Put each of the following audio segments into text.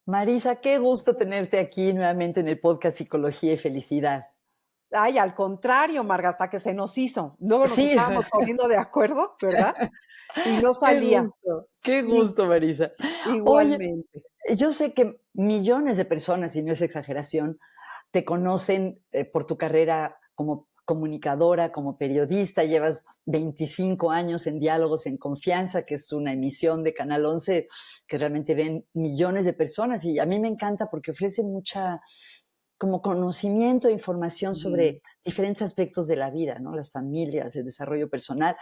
Marisa, qué gusto tenerte aquí nuevamente en el podcast Psicología y Felicidad. Ay, al contrario, Marga, hasta que se nos hizo. Luego nos Sí, estábamos poniendo de acuerdo, ¿verdad? Y no qué salía. gusto, I Marisa. Oye, igualmente. yo sé que millones de personas, y no es exageración, te conocen por tu carrera como comunicadora, como periodista. Llevas 25 años en Diálogos en Confianza, que es una emisión de Canal 11 que realmente ven millones de personas. Y a mí me encanta porque ofrece mucha como conocimiento e información Ujú. sobre diferentes aspectos de la vida, ¿no? Las familias, el desarrollo personal.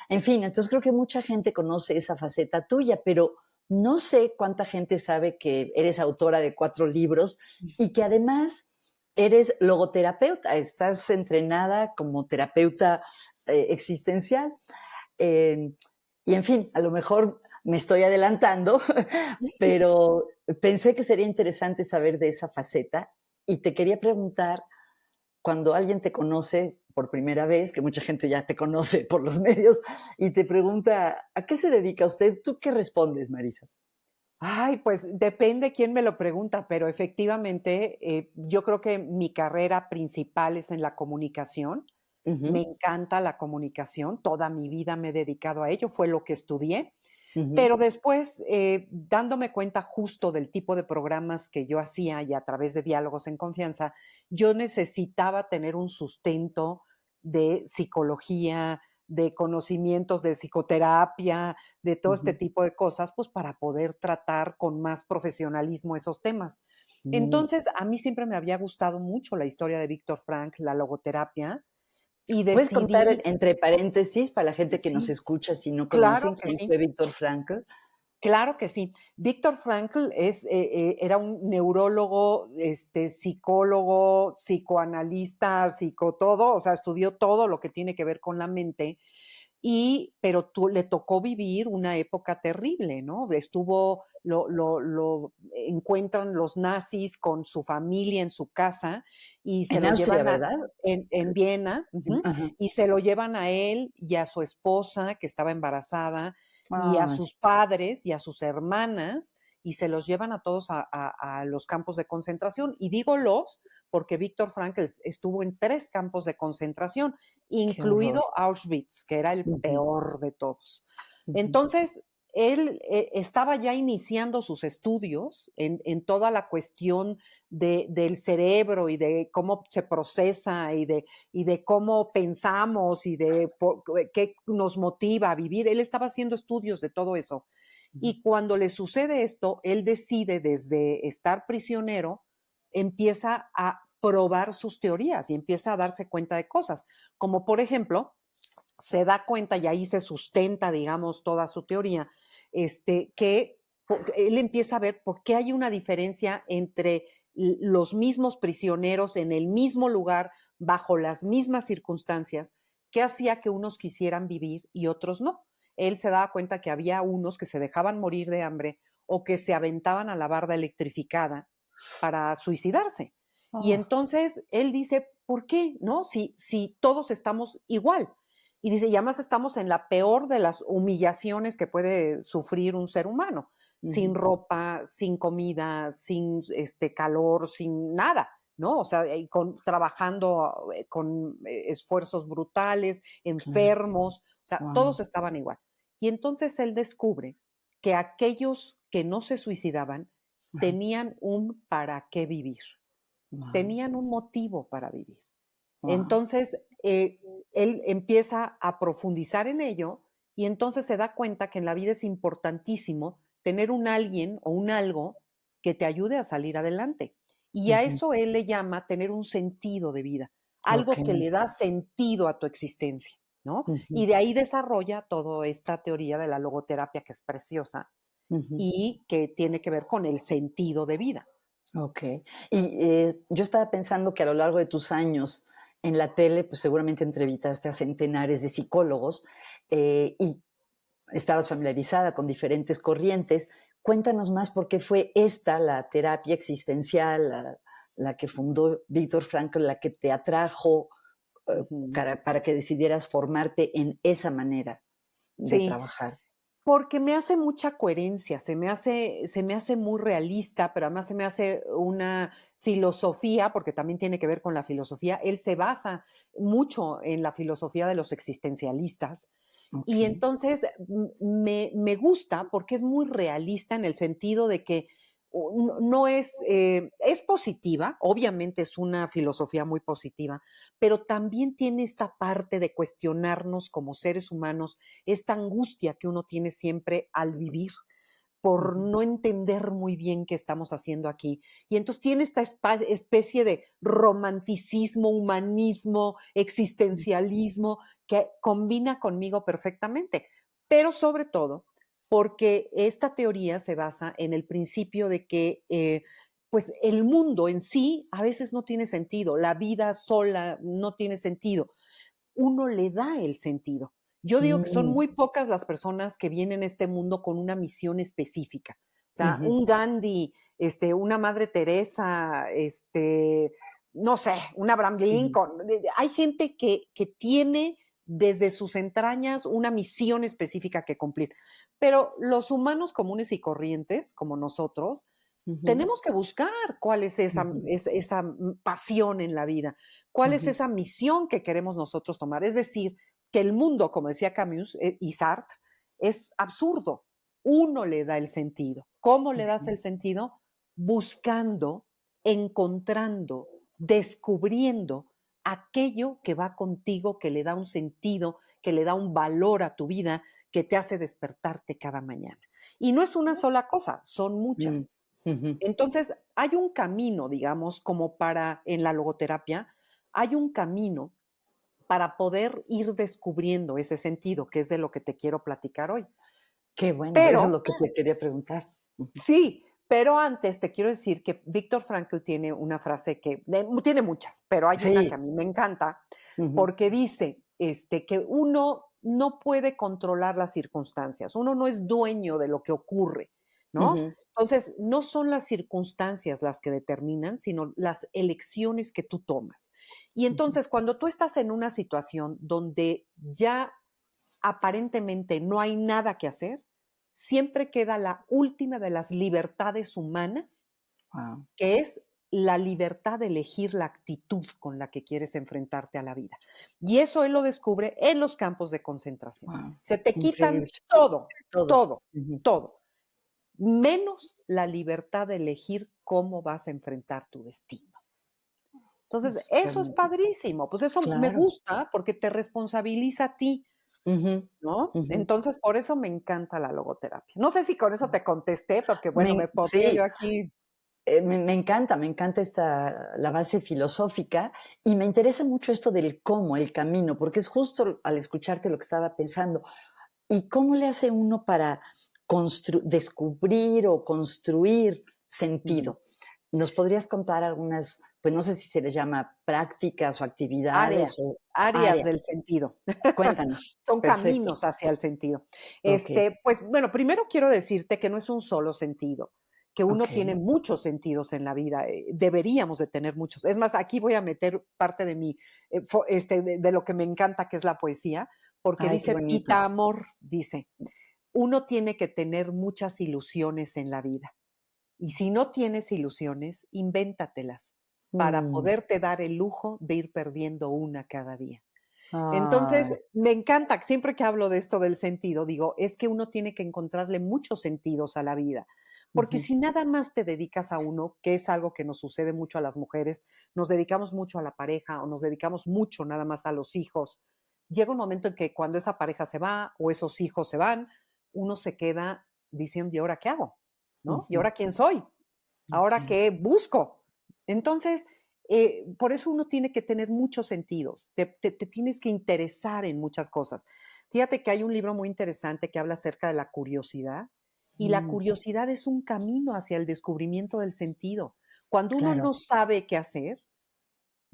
En fin, entonces creo que mucha gente conoce esa faceta tuya, pero no sé cuánta gente sabe que eres autora de 4 libros y que además eres logoterapeuta, estás entrenada como terapeuta existencial. Eh, y en fin, a lo mejor me estoy adelantando, pero pensé que sería interesante saber de esa faceta y te quería preguntar, cuando alguien te conoce por primera vez, que mucha gente ya te conoce por los medios, y te pregunta, ¿a qué se dedica usted? ¿Tú qué respondes, Marisa? Ay, pues depende quién me lo pregunta, pero efectivamente, yo creo que mi carrera principal es en la comunicación. Me Ujú, encanta la comunicación, toda mi vida me he dedicado a ello, fue lo que estudié. ujú, Pero después, dándome cuenta justo del tipo de programas que yo hacía y a través de Diálogos en Confianza, yo necesitaba tener un sustento de psicología, de conocimientos de psicoterapia, de todo este ujú. tipo de cosas, pues para poder tratar con más profesionalismo esos temas. Mm. Entonces, a mí siempre me había gustado mucho la historia de Víctor Frank, la logoterapia, y ¿Puedes contar decidí, entre paréntesis para la gente que nos sí, escucha si no claro conocen que quién sí. fue Víctor Frankl? Claro que sí. Víctor Frankl era un neurólogo, psicólogo, psicoanalista, psicotodo, o sea, estudió todo lo que tiene que ver con la mente, pero le tocó vivir una época terrible, ¿no? Lo encuentran los nazis con su familia en su casa y se En lo Austria, llevan ¿verdad? en Viena, ujú, Ajá. y se lo llevan a él y a su esposa, que estaba embarazada, y a Ay, sus padres y a sus hermanas, y se los llevan a todos a los campos de concentración. Y digo los porque Víctor Frankl estuvo en 3 campos de concentración, qué horror. incluido Auschwitz, que era el Ujú, peor de todos. ujú. Entonces, él estaba ya iniciando sus estudios en toda la cuestión del cerebro y de cómo se procesa y de cómo pensamos y de qué nos motiva a vivir. Él estaba haciendo estudios de todo eso. Ujú. Y cuando le sucede esto, él decide desde estar prisionero, empieza a probar sus teorías y empieza a darse cuenta de cosas, como por ejemplo, se da cuenta y ahí se sustenta, digamos, toda su teoría, que él empieza a ver por qué hay una diferencia entre los mismos prisioneros en el mismo lugar, bajo las mismas circunstancias, que hacía que unos quisieran vivir y otros no. Él se daba cuenta que había unos que se dejaban morir de hambre o que se aventaban a la barda electrificada para suicidarse. Y Oh, entonces él dice, ¿por qué? ¿No? Si todos estamos igual. Y dice, y además estamos en la peor de las humillaciones que puede sufrir un ser humano, sin ujú. ropa, sin comida, sin calor, sin nada, ¿no? O sea, trabajando con esfuerzos brutales, Claro. enfermos, o sea, Wow, todos estaban igual. Y entonces él descubre que aquellos que no se suicidaban tenían un para qué vivir, wow, tenían un motivo para vivir. wow. Entonces, él empieza a profundizar en ello y entonces se da cuenta que en la vida es importantísimo tener un alguien o un algo que te ayude a salir adelante. Y a Ujú. eso él le llama tener un sentido de vida, Ok. algo que le da sentido a tu existencia, ¿no? Ujú, Y de ahí desarrolla toda esta teoría de la logoterapia que es preciosa ujú. y que tiene que ver con el sentido de vida. Ok. Y yo estaba pensando que a lo largo de tus años en la tele, pues seguramente entrevistaste a centenares de psicólogos y estabas familiarizada con diferentes corrientes. Cuéntanos más por qué fue esta la terapia existencial, la que fundó Víctor Frankl, la que te atrajo Ujú. para que decidieras formarte en esa manera de Sí, trabajar. Porque me hace mucha coherencia, se me hace muy realista, pero además se me hace una filosofía, porque también tiene que ver con la filosofía. Él se basa mucho en la filosofía de los existencialistas. Y Okey. entonces me gusta porque es muy realista en el sentido de que no es positiva, obviamente es una filosofía muy positiva, pero también tiene esta parte de cuestionarnos como seres humanos, esta angustia que uno tiene siempre al vivir por Ujú. no entender muy bien qué estamos haciendo aquí. Y entonces tiene esta especie de romanticismo, humanismo, existencialismo que combina conmigo perfectamente. Pero sobre todo porque esta teoría se basa en el principio de que pues el mundo en sí a veces no tiene sentido, la vida sola no tiene sentido, uno le da el sentido. Yo digo que son Mm, muy pocas las personas que vienen a este mundo con una misión específica. O sea, ujú, un Gandhi, una Madre Teresa, no sé, un Abraham ujú, Lincoln. Hay gente que tiene desde sus entrañas una misión específica que cumplir. Pero los humanos comunes y corrientes, como nosotros, ujú, tenemos que buscar cuál es esa, ujú, esa pasión en la vida, cuál es ujú, esa misión que queremos nosotros tomar. Es decir, que el mundo, como decía Camus y Sartre, es absurdo. Uno le da el sentido. ¿Cómo le das ujú. el sentido? Buscando, encontrando, descubriendo aquello que va contigo, que le da un sentido, que le da un valor a tu vida, que te hace despertarte cada mañana. Y no es una sola cosa, son Mm, muchas. ujú. Entonces, hay un camino, digamos, como para, en la logoterapia, hay un camino para poder ir descubriendo ese sentido, que es de lo que te quiero platicar hoy. Qué bueno, de eso es Pero, lo que te quería preguntar. Ujú. sí, pero antes te quiero decir que Víctor Frankl tiene una frase tiene muchas, pero hay una que Sí, a mí me encanta, ujú, porque dice que uno no puede controlar las circunstancias, uno no es dueño de lo que ocurre, ¿no? ujú, Entonces, no son las circunstancias las que determinan, sino las elecciones que tú tomas. Y ujú, entonces, cuando tú estás en una situación donde ya aparentemente no hay nada que hacer, siempre queda la última de las libertades humanas, guau, que es la libertad de elegir la actitud con la que quieres enfrentarte a la vida. Y eso él lo descubre en los campos de concentración. guau, Se te quitan increíble. todo, Todo. todo, Ujú. todo, menos la libertad de elegir cómo vas a enfrentar tu destino. Entonces, Es eso es realmente padrísimo. Pues eso me claro. gusta porque te responsabiliza a ti. Ujú, ¿No? ujú. Entonces, por eso me encanta la logoterapia. No sé si con eso te contesté, porque bueno, me podría yo Sí, aquí. me encanta esta, la base filosófica y me interesa mucho esto del cómo, el camino, porque es justo al escucharte lo que estaba pensando. ¿Y cómo le hace uno para descubrir o construir Ujú. sentido? ¿Nos podrías contar algunas, pues no sé si se les llama prácticas o actividades o Áreas del áreas? sentido. Cuéntanos. Son Perfecto. caminos hacia el sentido. Ok, Pues, bueno, primero quiero decirte que no es un solo sentido, que ok. uno tiene muchos sentidos en la vida, deberíamos de tener muchos. Es más, aquí voy a meter parte de mi, de lo que me encanta, que es la poesía, porque Ay, qué dice bonito. Pita Amor, dice: "Uno tiene que tener muchas ilusiones en la vida. Y si no tienes ilusiones, invéntatelas para Mm, poderte dar el lujo de ir perdiendo una cada día". Entonces, ay, me encanta, siempre que hablo de esto del sentido, digo, es que uno tiene que encontrarle muchos sentidos a la vida, porque ujú, si nada más te dedicas a uno, que es algo que nos sucede mucho a las mujeres, nos dedicamos mucho a la pareja o nos dedicamos mucho nada más a los hijos, llega un momento en que cuando esa pareja se va o esos hijos se van, uno se queda diciendo, ¿y ahora qué hago? ¿No? ¿Y ujú, ahora quién soy? ¿Ahora ok. qué busco? Entonces, por eso uno tiene que tener muchos sentidos, te tienes que interesar en muchas cosas. Fíjate que hay un libro muy interesante que habla acerca de la curiosidad y la Mm, curiosidad es un camino hacia el descubrimiento del sentido. Cuando uno claro. no sabe qué hacer,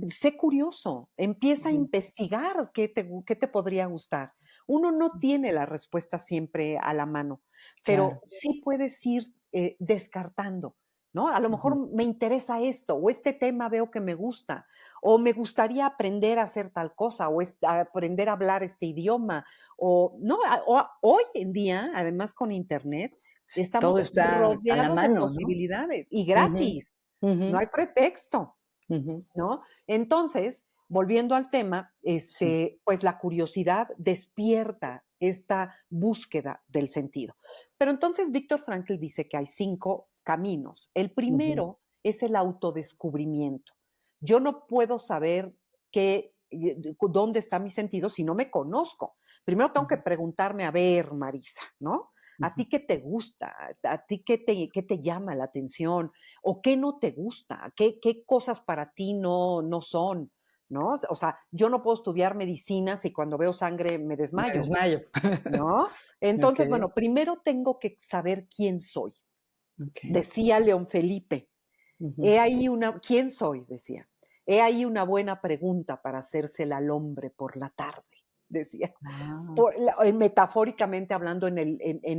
sé curioso, empieza a Ujú, investigar qué te podría gustar. Uno no tiene la respuesta siempre a la mano, pero claro. sí puedes ir descartando. ¿no? A lo mejor Ujú. me interesa esto, o este tema veo que me gusta, o me gustaría aprender a hacer tal cosa, o aprender a hablar este idioma, o no, hoy en día, además con internet, Sí, todo estamos está a la rodeados de mano, ¿no? posibilidades y Ujú, gratis, no ujú, hay pretexto. ujú. ¿No? Entonces, volviendo al tema, Sí. pues la curiosidad despierta esta búsqueda del sentido. Pero entonces Víctor Frankl dice que hay 5 caminos. El Ujú, primero es el autodescubrimiento. Yo no puedo saber qué, dónde está mi sentido si no me conozco. Primero tengo que ujú, preguntarme, a ver, Marisa, ¿no? ¿A ujú. ti qué te gusta? ¿A ti qué te llama la atención? ¿O qué no te gusta? ¿Qué cosas para ti no son? ¿No? O sea, yo no puedo estudiar medicina si cuando veo sangre me Me desmayo, desmayo. ¿no? Entonces, Okey, bueno, primero tengo que saber quién soy. okey. Decía León Felipe, Ujú. he ahí ¿quién soy? Decía, he ahí una buena pregunta para hacérsela al hombre por la tarde, decía. Ah, Metafóricamente hablando en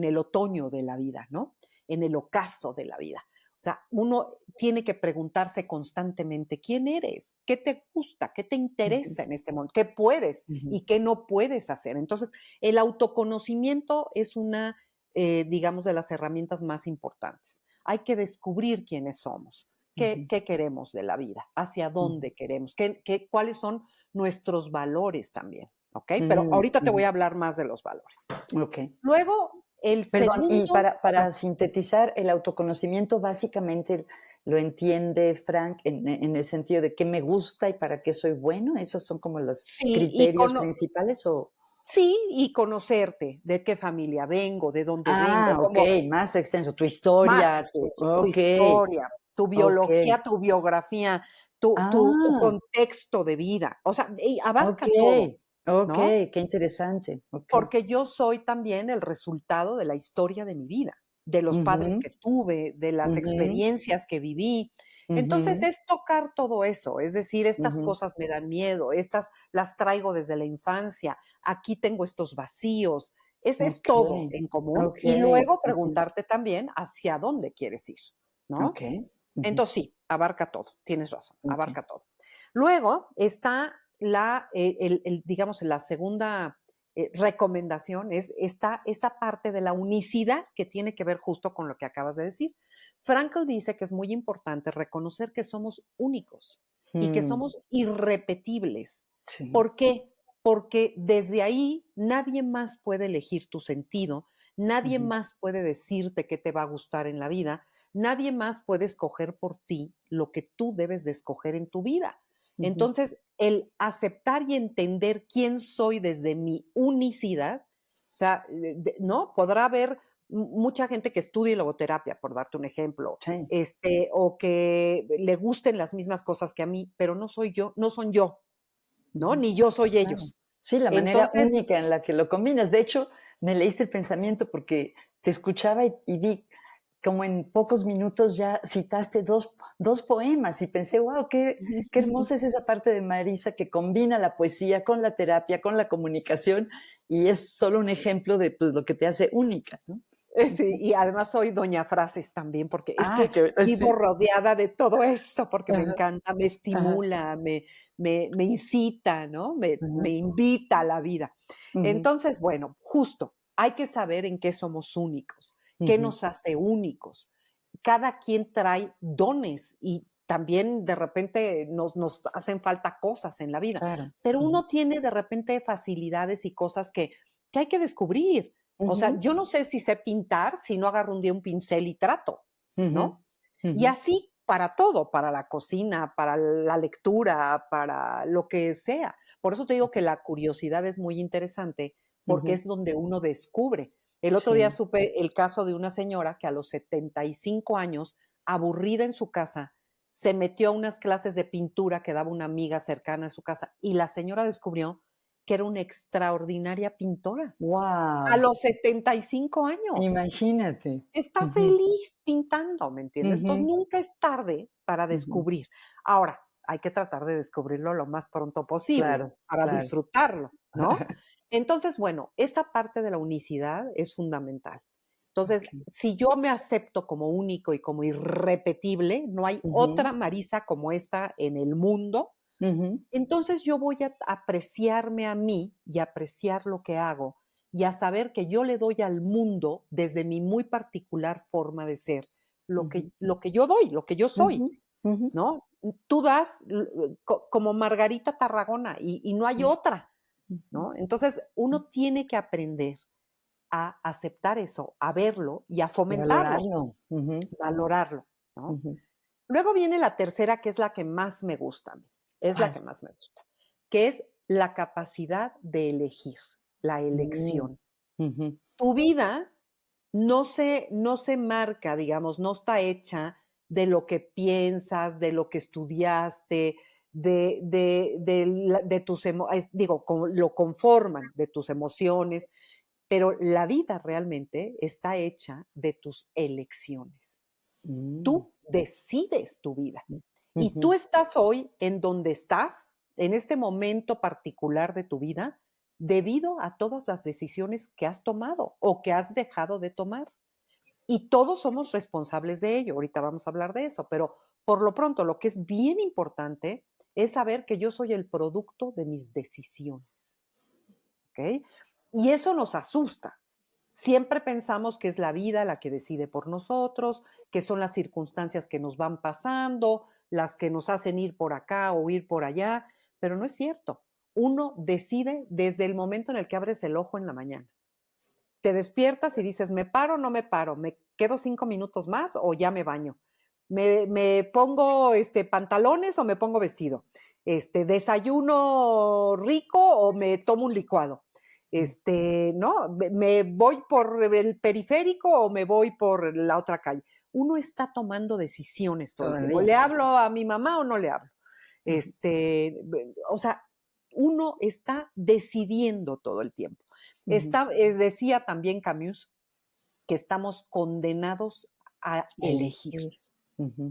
el otoño de la vida, ¿no? En el ocaso de la vida. O sea, uno tiene que preguntarse constantemente quién eres, qué te gusta, qué te ujú, interesa en este mundo, qué puedes ujú, y qué no puedes hacer. Entonces, el autoconocimiento es una, digamos, de las herramientas más importantes. Hay que descubrir quiénes somos, ujú, qué queremos de la vida, hacia ujú. dónde queremos, cuáles son nuestros valores también. ¿Ok? Pero Mm, ahorita te voy ujú. a hablar más de los valores. Okey. Luego, el Perdón, y segundo, para sintetizar, el autoconocimiento básicamente lo entiende Frank en el sentido de qué me gusta y para qué soy bueno, ¿esos son como los sí, criterios principales o? sí, y conocerte, de qué familia vengo, de dónde vengo, Ah, como okey, más extenso, tu más historia, tu extenso, tu okey, historia, tu okey. biología, tu biografía, tu Ah, contexto de vida. O sea, y abarca todo, okey, ¿no? okey, qué interesante, okey. Porque yo soy también el resultado de la historia de mi vida, de los padres Ujú, que tuve, de las ujú, experiencias que viví. Entonces, ujú, es tocar todo eso, es decir, estas ujú. cosas me dan miedo, estas las traigo desde la infancia, aquí tengo estos vacíos. Ese es todo Okey, en común y okey, luego ujú, preguntarte también hacia dónde quieres ir, ¿no? okey, ujú, Entonces sí, abarca todo, tienes razón, okey, abarca todo. Luego está digamos, la segunda recomendación es esta parte de la unicidad que tiene que ver justo con lo que acabas de decir. Frankl dice que es muy importante reconocer que somos únicos y que mm, somos irrepetibles. sí, ¿Por qué? Porque desde ahí nadie más puede elegir tu sentido, nadie ujú, más puede decirte qué te va a gustar en la vida, nadie más puede escoger por ti lo que tú debes de escoger en tu vida. ujú, Entonces, el aceptar y entender quién soy desde mi unicidad, o sea, ¿no? Podrá haber mucha gente que estudie logoterapia, por darte un ejemplo, sí, o que le gusten las mismas cosas que a mí, pero no soy yo, no son yo, ¿no? ujú, Ni yo soy claro. ellos. Sí, la manera Entonces, única en la que lo combinas. De hecho, me leíste el pensamiento porque te escuchaba y vi como en pocos minutos ya citaste dos poemas y pensé, wow, qué hermosa es esa parte de Marisa que combina la poesía con la terapia, con la comunicación y es solo un ejemplo de pues, lo que te hace única, ¿no? sí, y además soy doña frases también, porque es Ah, que sí. vivo rodeada de todo eso, porque me Ajá, encanta, me ajá, estimula, me incita, ¿no? Me ajá, invita a la vida. ujú, Entonces, bueno, justo, hay que saber en qué somos únicos, qué ujú, nos hace únicos. Cada quien trae dones y también de repente nos hacen falta cosas en la vida, claro. pero Ujú, uno tiene de repente facilidades y cosas que hay que descubrir. O sea, ujú, yo no sé si sé pintar si no agarro un día un pincel y trato, ujú, ¿no? Y ujú, así para todo, para la cocina, para la lectura, para lo que sea. Por eso te digo que la curiosidad es muy interesante porque ujú. es donde uno descubre. El otro día Sí. supe el caso de una señora que a los 75 años, aburrida en su casa, se metió a unas clases de pintura que daba una amiga cercana a su casa y la señora descubrió que era una extraordinaria pintora a Wow, los 75 años. imagínate. Está Ujú, feliz pintando, ¿me entiendes? Entonces, ujú, nunca es tarde para ujú. descubrir. Ahora, hay que tratar de descubrirlo lo más pronto posible Claro, para claro. disfrutarlo, ¿no? Entonces, bueno, esta parte de la unicidad es fundamental. Entonces, okey. si yo me acepto como único y como irrepetible, no hay Ujú, otra Marisa como esta en el mundo, ujú, entonces yo voy a apreciarme a mí y apreciar lo que hago y a saber que yo le doy al mundo desde mi muy particular forma de ser, ujú, lo que yo doy, lo que yo soy, ujú, ujú, ¿no? Tú das como Margarita Tarragona y no hay mm, otra, ujú. ¿no? Entonces uno tiene que aprender a aceptar eso, a verlo y a Y fomentarlo, valorarlo. Ujú, valorarlo, ¿no? ujú. Luego viene la tercera, que es la que más me gusta a mí, es la ¿Cuál? que más me gusta, que es la capacidad de elegir, la Mm, elección. ujú, Tu vida no se marca, digamos, no está hecha de lo que piensas, de lo que estudiaste, de tus digo, lo conforman de tus emociones, pero la vida realmente está hecha de tus elecciones. mm, Tú decides tu vida. Y ujú. tú estás hoy en donde estás, en este momento particular de tu vida, debido a todas las decisiones que has tomado o que has dejado de tomar. Y todos somos responsables de ello. Ahorita vamos a hablar de eso, pero por lo pronto lo que es bien importante es saber que yo soy el producto de mis decisiones. ¿Ok? Y eso nos asusta. Siempre pensamos que es la vida la que decide por nosotros, que son las circunstancias que nos van pasando, las que nos hacen ir por acá o ir por allá, pero no es cierto. Uno decide desde el momento en el que abres el ojo en la mañana. Te despiertas y dices, ¿me paro o no me paro? ¿Me quedo 5 minutos más o ya me baño? ¿Me pongo pantalones o me pongo vestido? ¿Desayuno rico o me tomo un licuado? ¿No? ¿Me voy por el periférico o me voy por la otra calle? Uno está tomando decisiones todo el Todo el tiempo. día. ¿Le hablo a mi mamá o no le hablo? Ujú, O sea, uno está decidiendo todo el tiempo. ujú. Decía también Camus que estamos condenados a elegir, Elegir. Ujú,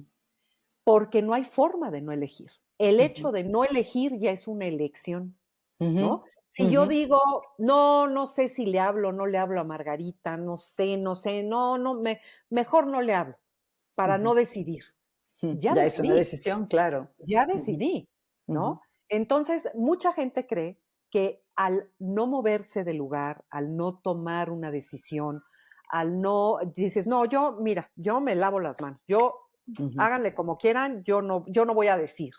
porque no hay forma de no elegir. El ujú, hecho de no elegir ya es una elección, ujú, ¿no? Si ujú, yo digo, no, no sé si le hablo o no le hablo a Margarita, no sé, no, no, mejor no le hablo para ujú. no decidir. Ya Ya es una decidí, decisión, claro. ya Ujú, decidí, ujú, ¿no? Entonces, mucha gente cree que al no moverse del lugar, al no tomar una decisión, al no, dices, no, yo, mira, yo me lavo las manos, yo, ujú, háganle como quieran, yo no voy a decir.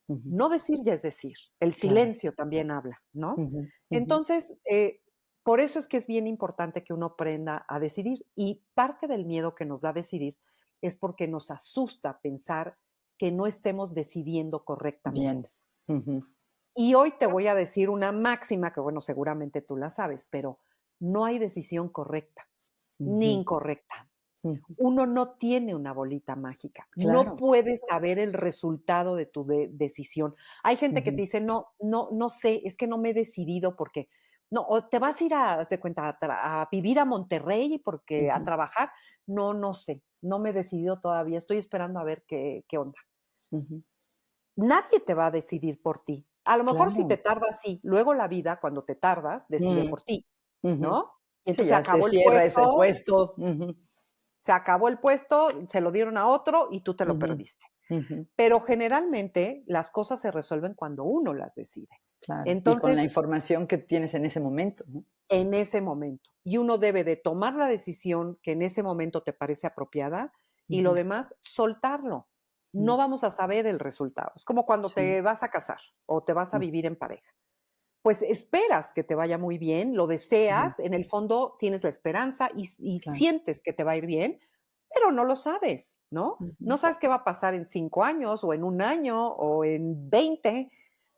ujú. No decir ya es decir. El Claro. silencio también habla, ¿no? Ujú, ujú, Entonces, por eso es que es bien importante que uno aprenda a decidir. Y parte del miedo que nos da decidir es porque nos asusta pensar que no estemos decidiendo bien. correctamente. Ujú, Y hoy te voy a decir una máxima que, bueno, seguramente tú la sabes, pero no hay decisión correcta ni ujú, incorrecta. ujú. Uno no tiene una bolita mágica, no Claro. puedes saber el resultado de tu decisión. Hay gente que te Ujú, dice, no, no, no sé, es que no me he decidido porque, no, o te vas a ir a, haz de cuenta, a vivir a Monterrey porque a ujú, trabajar, no, no sé, no me he decidido todavía, estoy esperando a ver qué onda. ujú. Nadie te va a decidir por ti. A lo mejor si te Claro. tardas, sí, luego la vida, cuando te tardas, decide Mm, por ti, ujú. ¿no? Y Sí, entonces ya se cierra ese puesto. Ujú, se acabó el puesto, se lo dieron a otro y tú te lo ujú, perdiste. ujú. Pero generalmente las cosas se resuelven cuando uno las decide. Claro. Y con la Entonces, información que tienes en ese momento, ¿no? en ese momento. Y uno debe de tomar la decisión que en ese momento te parece apropiada y lo Ujú, demás, soltarlo. mm, No vamos a saber el resultado. Es como cuando sí, te vas a casar o te vas a mm, vivir en pareja. Pues esperas que te vaya muy bien, lo ujú, deseas, en el fondo tienes la esperanza y claro. sientes que te va a ir bien, pero no lo sabes, ¿no? Ujú, No sabes qué va a pasar en 5 años o en un año o en 20,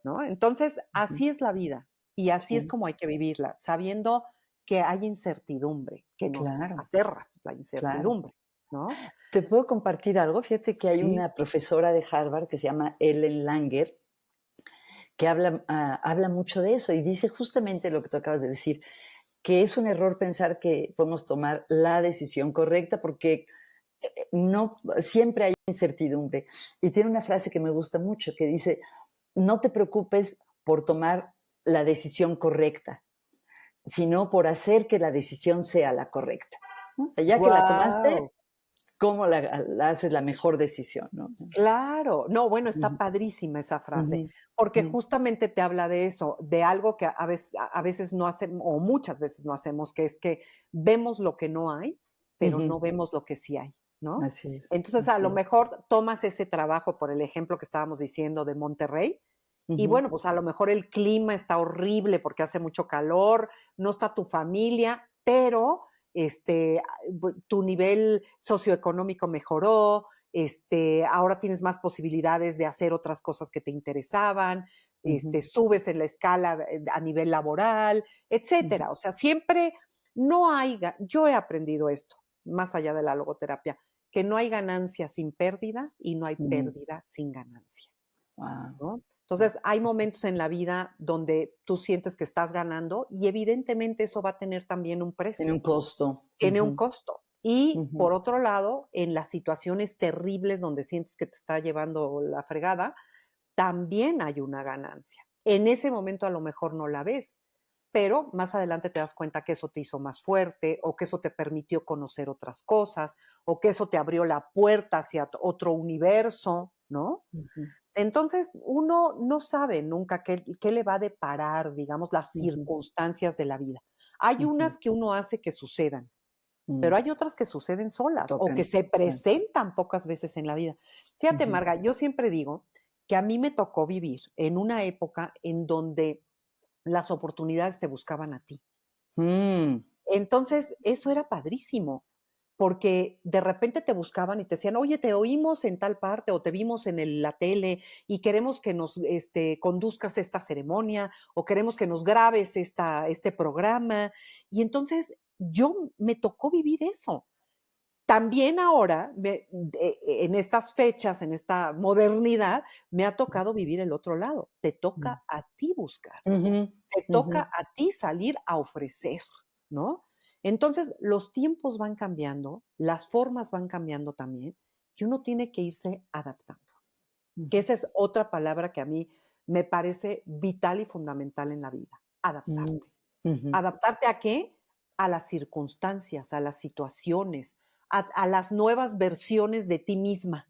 ¿no? Entonces, ujú, así es la vida y así es sí, como hay que vivirla, sabiendo que hay incertidumbre, que nos claro, aterra la claro. incertidumbre, ¿no? ¿Te puedo compartir algo? Fíjate que hay Sí, una profesora de Harvard que se llama Ellen Langer, que habla mucho de eso y dice justamente lo que tú acabas de decir, que es un error pensar que podemos tomar la decisión correcta porque no siempre hay incertidumbre. Y tiene una frase que me gusta mucho que dice, no te preocupes por tomar la decisión correcta, sino por hacer que la decisión sea la correcta. ¿no? O sea, ya que la tomaste, Guau. ¿cómo la haces la mejor decisión, no? Claro. No, bueno, está Ujú, padrísima esa ujú, frase, porque ujú, justamente te habla de eso, de algo que a veces no hacemos, o muchas veces no hacemos, que es que vemos lo que no hay, pero ujú. no vemos lo que sí hay, ¿no? Así es, Entonces, a así lo es. mejor tomas ese trabajo, por el ejemplo que estábamos diciendo de Monterrey, y Ujú, bueno, pues a lo mejor el clima está horrible porque hace mucho calor, no está tu familia, pero tu nivel socioeconómico mejoró, ahora tienes más posibilidades de hacer otras cosas que te interesaban, ujú, subes en la escala a nivel laboral, ujú, etcétera. O sea, siempre no hay, yo he aprendido esto, más allá de la logoterapia, que no hay ganancia sin pérdida y no hay ujú. pérdida sin ganancia, Guau. ¿no? Entonces, hay momentos en la vida donde tú sientes que estás ganando y evidentemente eso va a tener también un Tiene un precio, costo. tiene un Ujú, costo. Y ujú, por otro lado, en las situaciones terribles donde sientes que te está llevando la fregada, también hay una ganancia. En ese momento a lo mejor no la ves, pero más adelante te das cuenta que eso te hizo más fuerte o que eso te permitió conocer otras cosas o que eso te abrió la puerta hacia otro universo, ¿no? ujú, Entonces, uno no sabe nunca qué le va a deparar, digamos, las ujú, circunstancias de la vida. Hay ujú, unas que uno hace que sucedan, mm. pero hay otras que suceden solas o que Tocan. se Sí. presentan pocas veces en la vida. Fíjate, Ujú. Marga, yo siempre digo que a mí me tocó vivir en una época en donde las oportunidades te buscaban a ti. Mm. Entonces, eso era padrísimo, porque de repente te buscaban y te decían: "Oye, te oímos en tal parte o te vimos en la tele y queremos que nos conduzcas esta ceremonia o queremos que nos grabes este programa". Y entonces yo me tocó vivir eso. También ahora, en estas fechas, en esta modernidad, me ha tocado vivir el otro lado. Te Mm. toca a ti buscar. Ujú, Te ujú, toca a ti salir a ofrecer, ¿no? Entonces, los tiempos van cambiando, las formas van cambiando también, y uno tiene que irse adaptando, que ujú, esa es otra palabra que a mí me parece vital y fundamental en la vida, mm, adaptarte. ujú. ¿Adaptarte a qué? A las circunstancias, a las situaciones, a las nuevas versiones de ti misma,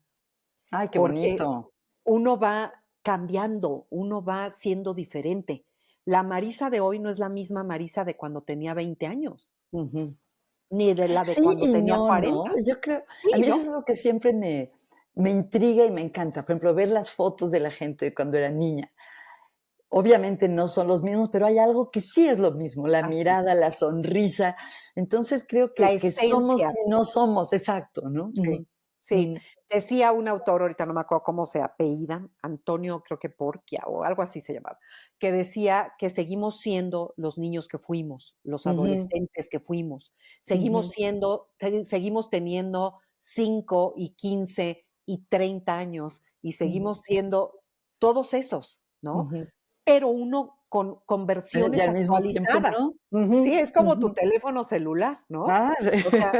Ay, qué porque bonito. uno va cambiando, uno va siendo diferente. La Marisa de hoy no es la misma Marisa de cuando tenía 20 años, Ujú. ni de la de Sí cuando y tenía no, ¿no? 40. Yo creo a Sí, mí eso es ¿no? algo que siempre me intriga y me encanta. Por ejemplo, ver las fotos de la gente cuando era niña. Obviamente no son los mismos, pero hay algo que sí es lo mismo, la Así. mirada, la sonrisa. Entonces, creo La que somos esencia. y no somos, exacto, ¿no? Sí, Ujú, sí. mm, Decía un autor, ahorita no me acuerdo cómo se apellida, Antonio, creo que Porquia o algo así se llamaba, que decía que seguimos siendo los niños que fuimos, los ujú, adolescentes que fuimos, seguimos ujú, siendo, seguimos teniendo 5 y 15 y 30 años y ujú, seguimos siendo todos esos, ¿no? ujú. Pero uno con Y versiones al mismo tiempo no. actualizadas. Sí, Ujú, es como tu ujú. teléfono celular, ¿no? Ah, sí. O sea,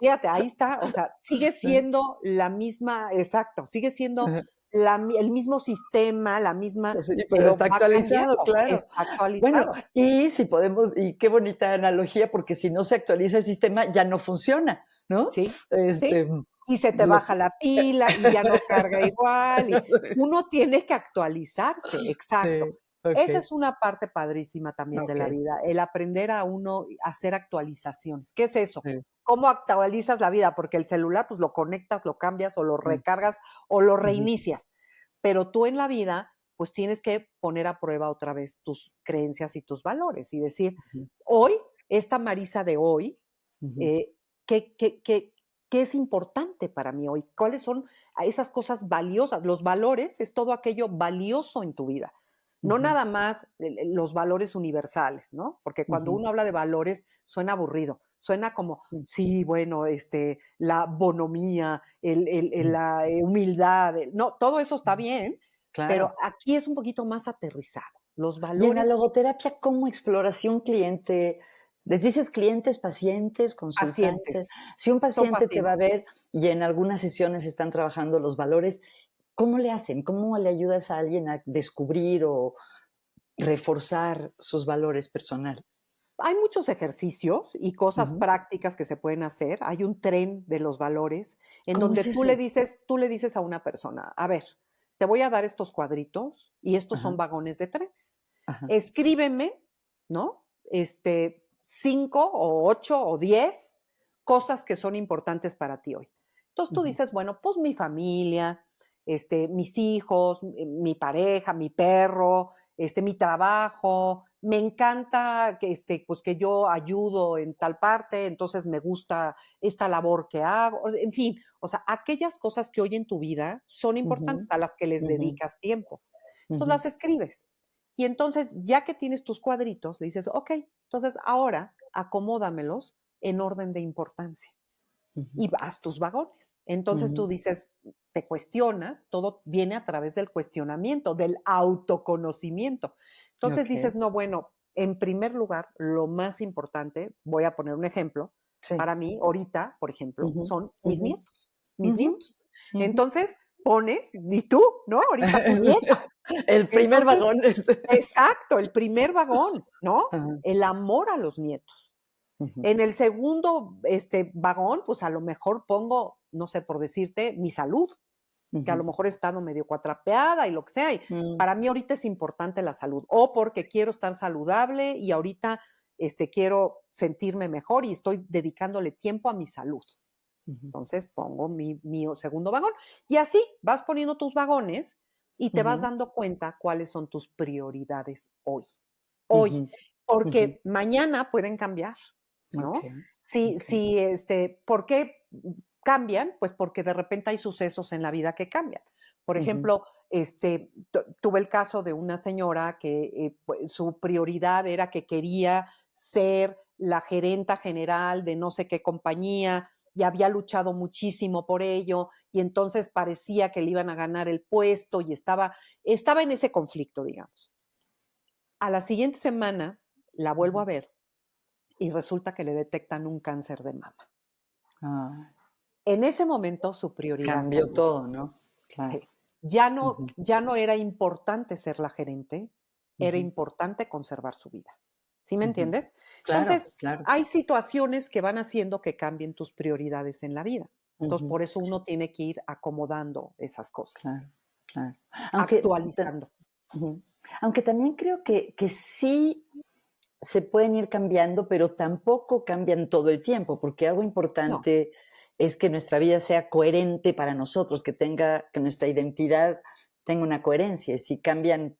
fíjate, ahí está, o sea, sigue siendo la misma, exacto, sigue siendo el mismo sistema, la misma, Sí, pero pero está va actualizado, cambiando, claro. está Bueno, actualizado. y si podemos y qué bonita analogía, porque si no se actualiza el sistema, ya no funciona, ¿no? Sí, sí. Este, Y se te lo baja la pila y ya no carga igual, y uno tiene que actualizarse, exacto. Sí, Esa okey, es una parte padrísima también de la okey, vida, el aprender a uno a hacer actualizaciones. ¿Qué es eso? sí, ¿Cómo actualizas la vida? Porque el celular, pues, lo conectas, lo cambias, o lo sí, recargas, o lo ujú, reinicias. Pero tú en la vida, pues, tienes que poner a prueba otra vez tus creencias y tus valores, y decir: ujú, "Hoy, esta Marisa de hoy, ujú, eh, ¿qué es importante para mí hoy? ¿Cuáles son esas cosas valiosas? Los valores es todo aquello valioso en tu vida. No ujú, nada más los valores universales, ¿no? Porque cuando ujú, uno habla de valores suena aburrido, suena como, mm, sí, bueno, la bonomía, mm, la humildad, no, todo eso está mm, bien, pero claro. aquí es un poquito más aterrizado. Los Y en la valores logoterapia, ¿cómo exploras si un cliente les dices clientes, pacientes, consultantes? pacientes, Si un son paciente te va a pacientes. ver y en algunas sesiones están trabajando los valores, ¿cómo le hacen? ¿Cómo le ayudas a alguien a descubrir o reforzar sus valores personales? Hay muchos ejercicios y cosas Ujú. prácticas que se pueden hacer. Hay un tren de los valores en ¿Cómo donde es ese? tú le dices a una persona, a ver, te voy a dar estos cuadritos y estos son Ajá, vagones de trenes. ajá. Escríbeme, ¿no? 5 o 8 o 10 cosas que son importantes para ti hoy. Entonces tú Ujú, dices, bueno, pues mi familia, mis hijos, mi pareja, mi perro, mi trabajo, me encanta que, pues que yo ayudo en tal parte, entonces me gusta esta labor que hago, en fin, o sea, aquellas cosas que hoy en tu vida son ujú, importantes, a las que les ujú, dedicas tiempo. Entonces ujú, las escribes. Y entonces, ya que tienes tus cuadritos, le dices, ok, entonces ahora acomódamelos en orden de importancia ujú, y haz tus vagones. Entonces tú ujú. dices, te cuestionas, todo viene a través del cuestionamiento, del autoconocimiento. Entonces dices, Okey. no, bueno, en primer lugar, lo más importante, voy a poner un ejemplo, Sí. para mí ahorita, por ejemplo, Ujú, son mis ujú, nietos, mis ujú, nietos. ujú. Entonces pones, y tú, ¿no? Ahorita tus nietos. El primer Entonces, vagón, exacto, el primer vagón, ¿no? Ajá, El amor a los nietos. ujú, En el segundo, vagón, pues, a lo mejor pongo, no sé, por decirte, mi salud, que a ujú, lo mejor he estado medio cuatrapeada y lo que sea, y mm, para mí ahorita es importante la salud, o porque quiero estar saludable y ahorita, quiero sentirme mejor y estoy dedicándole tiempo a mi salud. ujú, Entonces, pongo mi segundo vagón. Y así vas poniendo tus vagones y te vas ujú, dando cuenta cuáles son tus prioridades hoy. Hoy, ujú, ujú. porque mañana pueden cambiar, ¿no? Okey, Si, okey. si, ¿por qué cambian? Pues porque de repente hay sucesos en la vida que cambian. Por Ujú, ejemplo, tuve el caso de una señora que pues, su prioridad era que quería ser la gerenta general de no sé qué compañía y había luchado muchísimo por ello y entonces parecía que le iban a ganar el puesto y estaba en ese conflicto, digamos. A la siguiente semana la vuelvo ujú. a ver y resulta que le detectan un cáncer de mama. Ah, En ese momento su prioridad cambió cambió. todo, ¿no? Claro. Sí. Ya no, Ujú, ya no era importante ser la gerente, era ujú, importante conservar su vida. ¿Sí me ujú. entiendes? Claro, Entonces, claro. hay situaciones que van haciendo que cambien tus prioridades en la vida. Entonces, Ujú, por eso uno tiene que ir acomodando esas cosas, claro, claro. Aunque ta actualizando. ujú. Aunque también creo que sí se pueden ir cambiando, pero tampoco cambian todo el tiempo, porque algo No, importante es que nuestra vida sea coherente para nosotros, que nuestra identidad tenga una coherencia. Y si cambian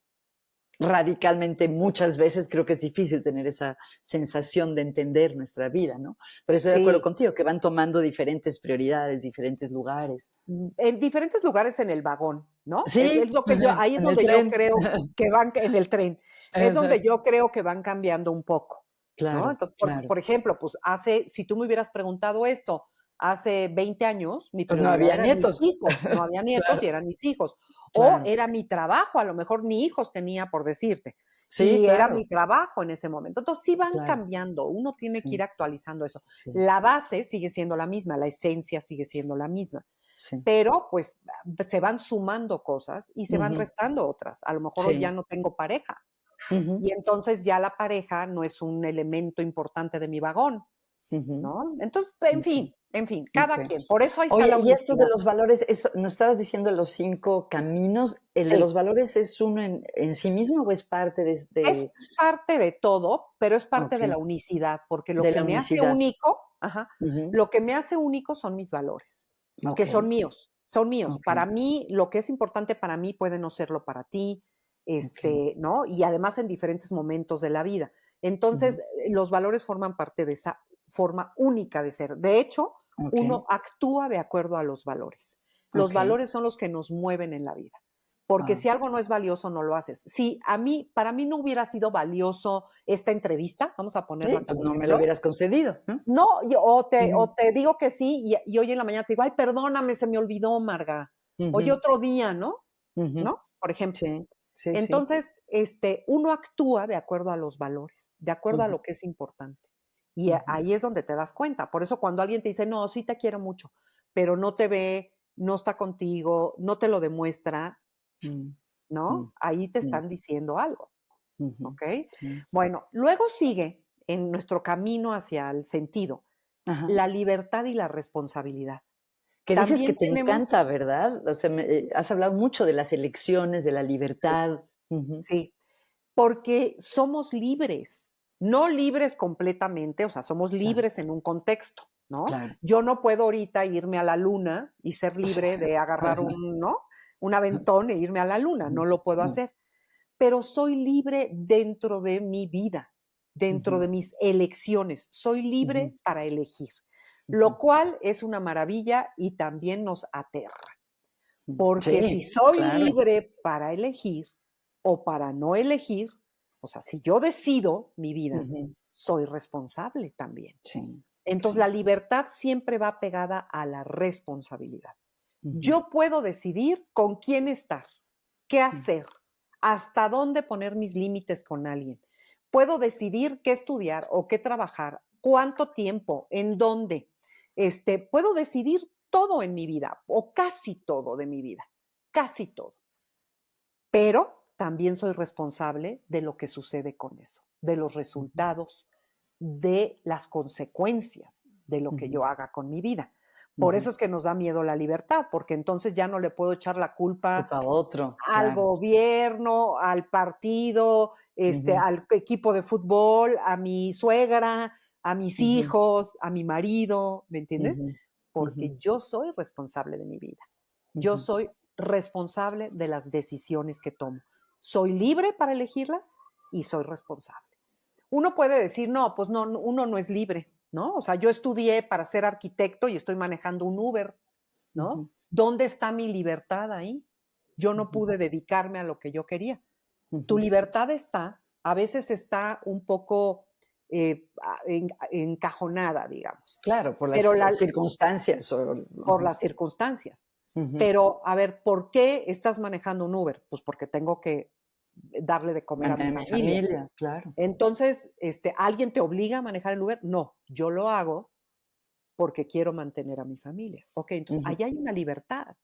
radicalmente muchas veces, creo que es difícil tener esa sensación de entender nuestra vida, ¿no? Pero estoy de acuerdo sí, contigo, que van tomando diferentes prioridades, diferentes lugares. en diferentes lugares en el vagón, ¿no? Es Sí, lo que yo, ahí es en el donde yo tren. creo que van, en el tren, es donde Exacto. yo creo que van cambiando un poco, ¿no? Claro, Entonces, claro. por ejemplo, pues si tú me hubieras preguntado esto hace 20 años, mi Pues no prioridad había eran mis nietos. hijos, no había nietos Claro, y eran mis hijos, o claro. era mi trabajo, a lo mejor ni hijos tenía, por decirte, Sí, y era claro, mi trabajo en ese momento. Entonces, sí van claro. cambiando, uno tiene que ir Sí, actualizando eso. sí, La base sigue siendo la misma, la esencia sigue siendo la misma, sí. pero pues se van sumando cosas y se van Ujú. restando otras. A lo mejor hoy ya Sí. no tengo pareja Ujú, y entonces ya la pareja no es un elemento importante de mi vagón, ujú. ¿no? Entonces, Okey, en fin, cada okey. quien. Por eso ahí está Oye, la y esto de honestidad. los valores, eso nos estabas diciendo los 5 caminos, ¿el de Sí, los valores es uno en sí mismo o es parte es de parte de todo, pero es parte de okey, la unicidad, porque lo de que la me hace unicidad? único, ajá, Ujú. lo que me hace único son mis valores, que Okey, son míos. okey. Para mí, lo que es importante para mí puede no serlo para ti, Okey. ¿no? Y además en diferentes momentos de la vida. Entonces, Ujú. los valores forman parte de esa forma única de ser. De hecho, Okey, uno actúa de acuerdo a los valores. Los okey. valores son los que nos mueven en la vida. Porque Ah, si algo no es valioso, no lo haces. Si para mí no hubiera sido valioso esta entrevista, vamos a ponerla sí, pues como no me lo ejemplo, hubieras concedido, ¿no? no, Ujú, o te digo que sí y hoy en la mañana te digo, ay, perdóname, se me olvidó, Marga. Oye, ujú, otro día, ¿no? ujú. ¿No? Por ejemplo. Sí, sí, sí. Entonces, uno actúa de acuerdo a los valores, de acuerdo a Ujú, lo que es importante. Y ujú, ahí es donde te das cuenta. Por eso cuando alguien te dice, no, sí te quiero mucho, pero no te ve, no está contigo, no te lo demuestra, mm, mm, ¿no? Ahí te mm, están diciendo algo. ujú. ¿Ok? Sí. Bueno, luego sigue. en nuestro camino hacia el sentido, Ajá. la libertad y la responsabilidad. Que dices que También te tenemos, encanta, ¿verdad? O sea, has hablado mucho de las elecciones, de la sí, libertad. Ujú, sí, porque somos libres, no libres completamente, o sea, somos claro, libres en un contexto, ¿no? claro. Yo no puedo ahorita irme a la luna y ser O sea, libre de agarrar un, ¿no? Un aventón e irme a la luna, no lo puedo no. hacer, pero soy libre dentro de mi vida, dentro Ujú, de mis elecciones, soy ujú, libre para elegir, ujú, lo cual es una maravilla y también nos aterra. Porque si sí, soy claro. libre para elegir o para no elegir, o sea, si yo decido mi vida, Ujú, soy responsable también. sí, Entonces, la sí. libertad siempre va pegada a la responsabilidad. Ujú, Yo puedo decidir con quién estar, qué mm, hacer, hasta dónde poner mis límites con alguien. Puedo decidir qué estudiar o qué trabajar, cuánto tiempo, en dónde. Puedo decidir todo en mi vida o casi todo de mi vida, casi todo. Pero también soy responsable de lo que sucede con eso, de los ujú, resultados, de las consecuencias de lo que ujú, yo haga con mi vida. Por ujú. eso es que nos da miedo la libertad, porque entonces ya no le puedo echar la culpa Culpa a otro, al claro. gobierno, al partido, Ujú, al equipo de fútbol, a mi suegra, a mis ujú, hijos, a mi marido, ¿me entiendes? ujú, ujú, Porque yo soy responsable de mi vida. Yo ujú. soy responsable de las decisiones que tomo. Soy libre para elegirlas y soy responsable. Uno puede decir, no, pues no, uno no es libre, ¿no? O sea, yo estudié para ser arquitecto y estoy manejando un Uber, ¿no? Ujú, ¿Dónde está mi libertad ahí? Yo no ujú, pude dedicarme a lo que yo quería. Tu ujú. libertad está, a veces está un poco encajonada, digamos, Claro, por pero las circunstancias o por ajá. las circunstancias. Ujú. Pero, a ver, ¿por qué estás manejando un Uber? Pues porque tengo que darle de comer a mi Mantener mi familia. familia, claro. Entonces, ¿alguien te obliga a manejar el Uber? No, yo lo hago porque quiero mantener a mi familia. Ok, entonces Ujú, ahí hay una libertad.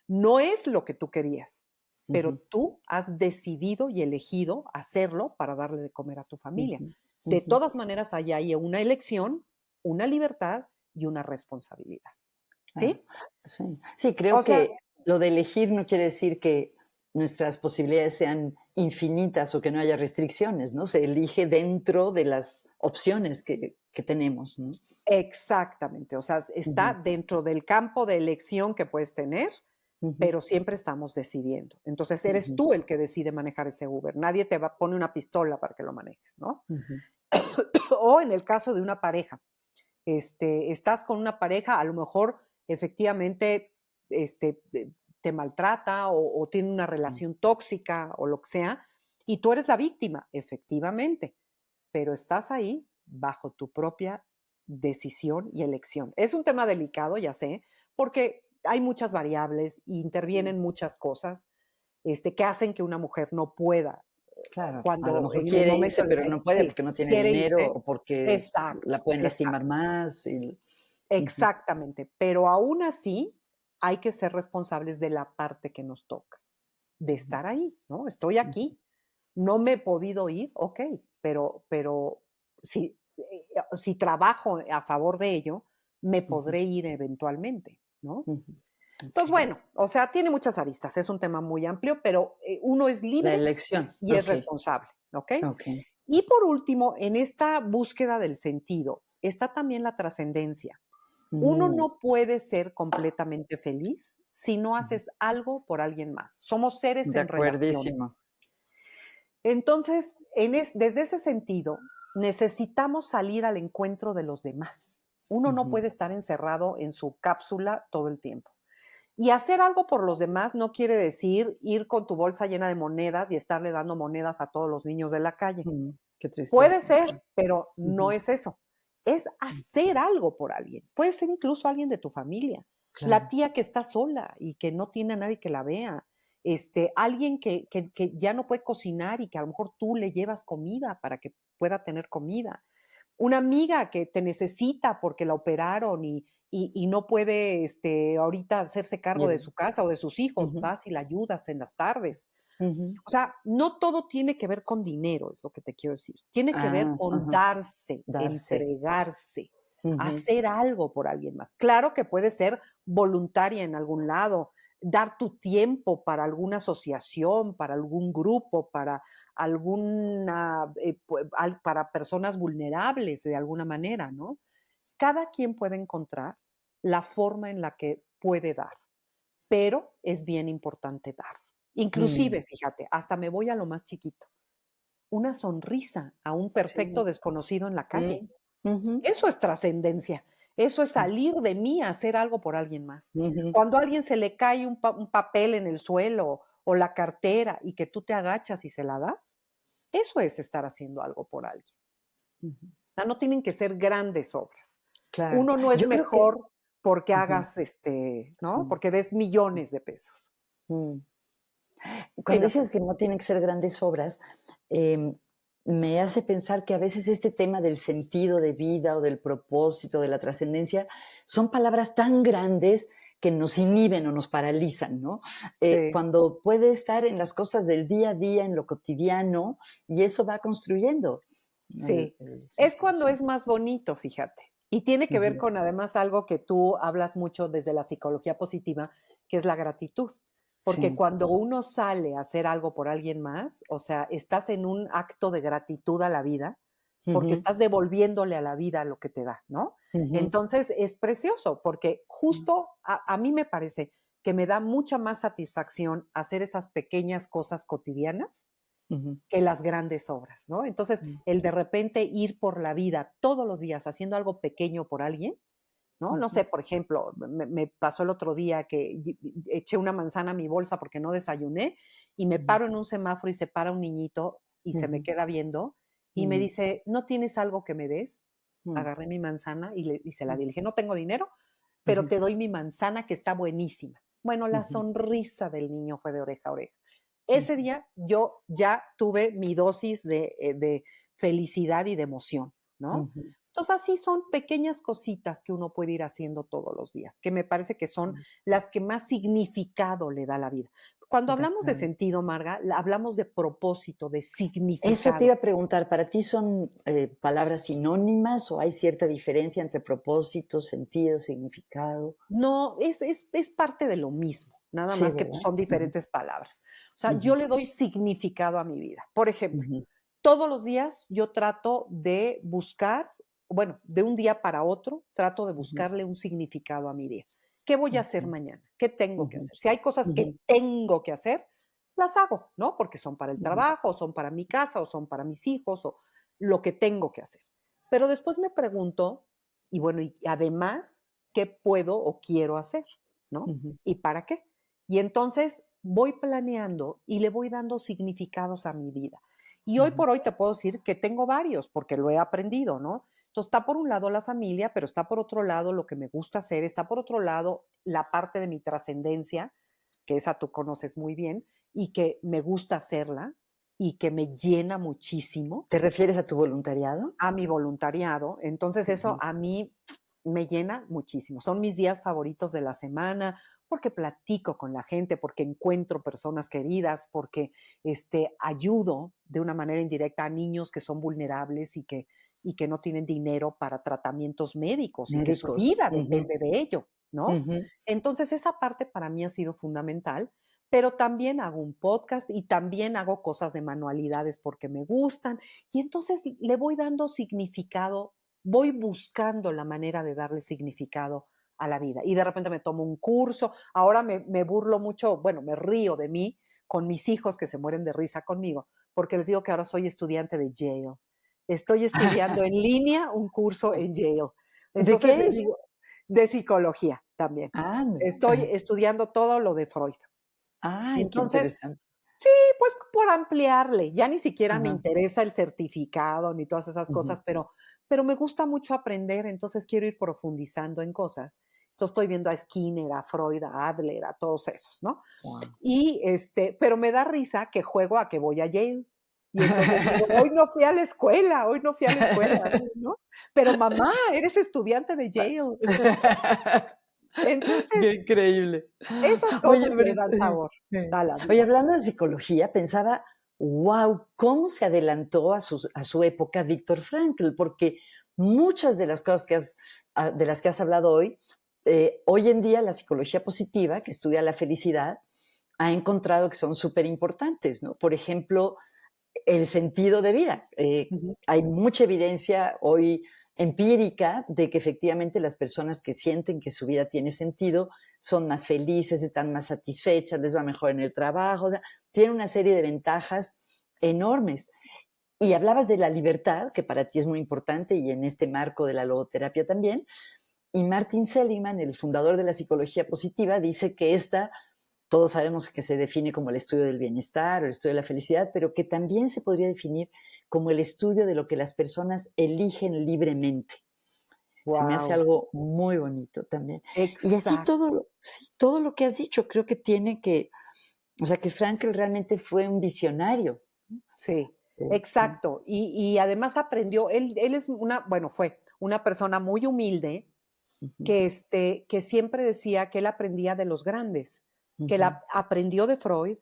No es lo que tú querías, pero ujú, tú has decidido y elegido hacerlo para darle de comer a tu familia. ujú, De ujú. todas maneras, hay ahí una elección, una libertad y una responsabilidad. Claro, ¿Sí? sí. Sí, creo O sea, que lo de elegir no quiere decir que nuestras posibilidades sean infinitas o que no haya restricciones, ¿no? Se elige dentro de las opciones que tenemos, ¿no? exactamente. O sea, está Ujú, dentro del campo de elección que puedes tener, ujú, pero siempre estamos decidiendo. Entonces, eres ujú, tú el que decide manejar ese Uber. Nadie te va, pone una pistola para que lo manejes, ¿no? ujú, O en el caso de una pareja, estás con una pareja, a lo mejor efectivamente te maltrata o tiene una mm. relación tóxica o lo que sea, y tú eres la víctima, efectivamente, pero estás ahí bajo tu propia decisión y elección. Es un tema delicado, ya sé, porque hay muchas variables y Mm, intervienen muchas cosas que hacen que una mujer no pueda claro, a lo cuando mejor en el quiere momento irse, en el pero que no puede sí, porque no tiene quiere dinero irse. o porque Exacto, la pueden lastimar exacto. más y ujú, Exactamente, pero aún así hay que ser responsables de la parte que nos toca, de ujú, estar ahí, ¿no? Estoy ujú, aquí, no me he podido ir, okey, pero si trabajo a favor de ello, me ujú, podré ir eventualmente, ¿no? ujú. Entonces, Okey. bueno, o sea, tiene muchas aristas, es un tema muy amplio, pero, uno es La libre elección, y es okey, responsable, ¿okey? okey. Y por último, en esta búsqueda del sentido, está también la trascendencia. Uno Mm, no puede ser completamente feliz si no ujú. haces algo por alguien más. Somos seres De en relación. acuerdísimo. Entonces, desde ese sentido, necesitamos salir al encuentro de los demás. Uno no Ujú, puede estar encerrado en su cápsula todo el tiempo. Y hacer algo por los demás no quiere decir ir con tu bolsa llena de monedas y estarle dando monedas a todos los niños de la calle. qué Puede tristeza. ser, pero no Ujú, es eso. Es hacer algo por alguien. Puede ser incluso alguien de tu familia. La claro. tía que está sola y que no tiene a nadie que la vea. Alguien que ya no puede cocinar y que a lo mejor tú le llevas comida para que pueda tener comida. Una amiga que te necesita porque la operaron y no puede ahorita hacerse cargo Ir de su casa o de sus hijos. ujú, Vas y la ayudas en las tardes. Ujú. O sea, no todo tiene que ver con dinero, es lo que te quiero decir. Tiene que ver con Ajá, darse, darse. entregarse, Ujú, hacer algo por alguien más. Claro que puede ser voluntaria en algún lado, dar tu tiempo para alguna asociación, para algún grupo, para alguna, para personas vulnerables de alguna manera, ¿no? Cada quien puede encontrar la forma en la que puede dar, pero es bien importante dar. mm, Inclusive, fíjate, hasta me voy a lo más chiquito, una sonrisa a un perfecto sí, desconocido en la calle. ujú, Eso es trascendencia. Eso es sí, salir de mí a hacer algo por alguien más. ujú, Cuando a alguien se le cae un papel en el suelo o la cartera y que tú te agachas y se la das, eso es estar haciendo algo por alguien. ujú. O sea, no tienen que ser grandes obras. Claro. Uno no es Yo creo que mejor porque ujú, hagas, ¿no? sí, Porque des millones de pesos. mm. Cuando Dime, dices que no tienen que ser grandes obras, em, me hace pensar que a veces este tema del sentido de vida o del propósito, de la trascendencia, son palabras tan grandes que nos inhiben o nos paralizan, ¿no? sí, Cuando puede estar en las cosas del día a día, en lo cotidiano, y eso va construyendo sí. el Es sentido, cuando sí. es más bonito, fíjate. Y tiene que ver Ujú. con además algo que tú hablas mucho desde la psicología positiva, que es la gratitud. Porque Sí. cuando uno sale a hacer algo por alguien más, o sea, estás en un acto de gratitud a la vida, porque Ujú, estás devolviéndole a la vida lo que te da, ¿no? ujú, Entonces es precioso, porque justo a mí me parece que me da mucha más satisfacción hacer esas pequeñas cosas cotidianas ujú, que las grandes obras, ¿no? Entonces, ujú, el de repente ir por la vida todos los días haciendo algo pequeño por alguien, ¿no? No ujú, sé, por ejemplo, me pasó el otro día que eché una manzana a mi bolsa porque no desayuné y me ujú, paro en un semáforo y se para un niñito y se me ujú, queda viendo y me ujú, dice, ¿no tienes algo que me des? ujú, Agarré mi manzana y se la ujú, di. Le dije, no tengo dinero, pero ujú, te doy mi manzana que está buenísima. Bueno, la ujú, sonrisa del niño fue de oreja a oreja. ujú, Ese día yo ya tuve mi dosis de felicidad y de emoción, ¿no? ujú. Entonces, así son pequeñas cositas que uno puede ir haciendo todos los días, que me parece que son las que más significado le da a la vida. Cuando De hablamos de acuerdo. sentido, Marga, hablamos de propósito, de Eso te significado. iba a preguntar, ¿para ti son palabras sinónimas o hay cierta diferencia entre propósito, sentido, significado? No, es parte de lo mismo, nada Sí, más que pues, ¿verdad? son Ujú, diferentes palabras. O sea, yo ujú, le doy significado a mi vida. Por ejemplo, ujú, todos los días yo trato de buscar, bueno, de un día para otro, trato de ujú, buscarle un significado a mi día. ¿Qué voy a hacer ujú, mañana? ¿Qué tengo que ujú, hacer? Si hay cosas ujú, que tengo que hacer, las hago, ¿no? Porque son para el ujú, trabajo, o son para mi casa, o son para mis hijos, o lo que tengo que hacer. Pero después me pregunto, y bueno, y además, ¿qué puedo o quiero hacer? ¿No? ujú, ¿Y para qué? Y entonces voy planeando y le voy dando significados a mi vida. Y hoy ujú, por hoy te puedo decir que tengo varios, porque lo he aprendido, ¿no? Entonces está por un lado la familia, pero está por otro lado lo que me gusta hacer, está por otro lado la parte de mi trascendencia, que esa tú conoces muy bien, y que me gusta hacerla y que me llena muchísimo ¿te refieres a tu voluntariado? a mi voluntariado. Entonces eso Ujú, a mí me llena muchísimo. Son mis días favoritos de la semana porque platico con la gente, porque encuentro personas queridas, porque ayudo de una manera indirecta a niños que son vulnerables y que no tienen dinero para tratamientos médicos y que su médicos. vida Ujú, depende de ello, ¿no? ujú, Entonces esa parte para mí ha sido fundamental, pero también hago un podcast y también hago cosas de manualidades porque me gustan y entonces le voy dando significado, voy buscando la manera de darle significado a la vida. Y de repente me tomo un curso, ahora me burlo mucho, bueno, me río de mí con mis hijos que se mueren de risa conmigo, porque les digo que ahora soy estudiante de Yale. Estoy estudiando en línea un curso en Yale. ¿De Entonces qué les es? digo, de psicología también. Ándale. Estoy Ajá. estudiando todo lo de Freud. Ay, qué Entonces, interesante. pues por ampliarle, ya ni siquiera me Ajá. interesa el certificado ni todas esas Ujú. cosas, pero me gusta mucho aprender, entonces quiero ir profundizando en cosas. Entonces estoy viendo a Skinner, a Freud, a Adler, a todos esos, ¿no? Guau. Y pero me da risa que juego a que voy a Yale. Y entonces digo, hoy no fui a la escuela, hoy no fui a la escuela, ¿no? Pero mamá, eres estudiante de Yale. Entonces, Qué increíble. esas Oye, cosas pero le dan sabor a la oye, vida. hablando de psicología, pensaba, wow, cómo se adelantó a su época Víctor Frankl, porque muchas de las cosas de las que has hablado hoy, hoy en día la psicología positiva, que estudia la felicidad, ha encontrado que son súper importantes, ¿no? Por ejemplo, el sentido de vida. Ujú. Hay mucha evidencia hoy empírica de que efectivamente las personas que sienten que su vida tiene sentido son más felices, están más satisfechas, les va mejor en el trabajo, o sea, tiene una serie de ventajas enormes. Y hablabas de la libertad, que para ti es muy importante y en este marco de la logoterapia también. Y Martin Seligman, el fundador de la psicología positiva, dice que esta todos sabemos que se define como el estudio del bienestar o el estudio de la felicidad, pero que también se podría definir como el estudio de lo que las personas eligen libremente. Se me hace Wow, algo muy bonito también. Y así exacto. sí, todo lo que has dicho, creo que tiene que, o sea, que Frankl realmente fue un visionario. Sí, Sí. exacto. Y además aprendió, él es bueno, fue una persona muy humilde Ujú, que siempre decía que él aprendía de los grandes, que ujú. la aprendió de Freud.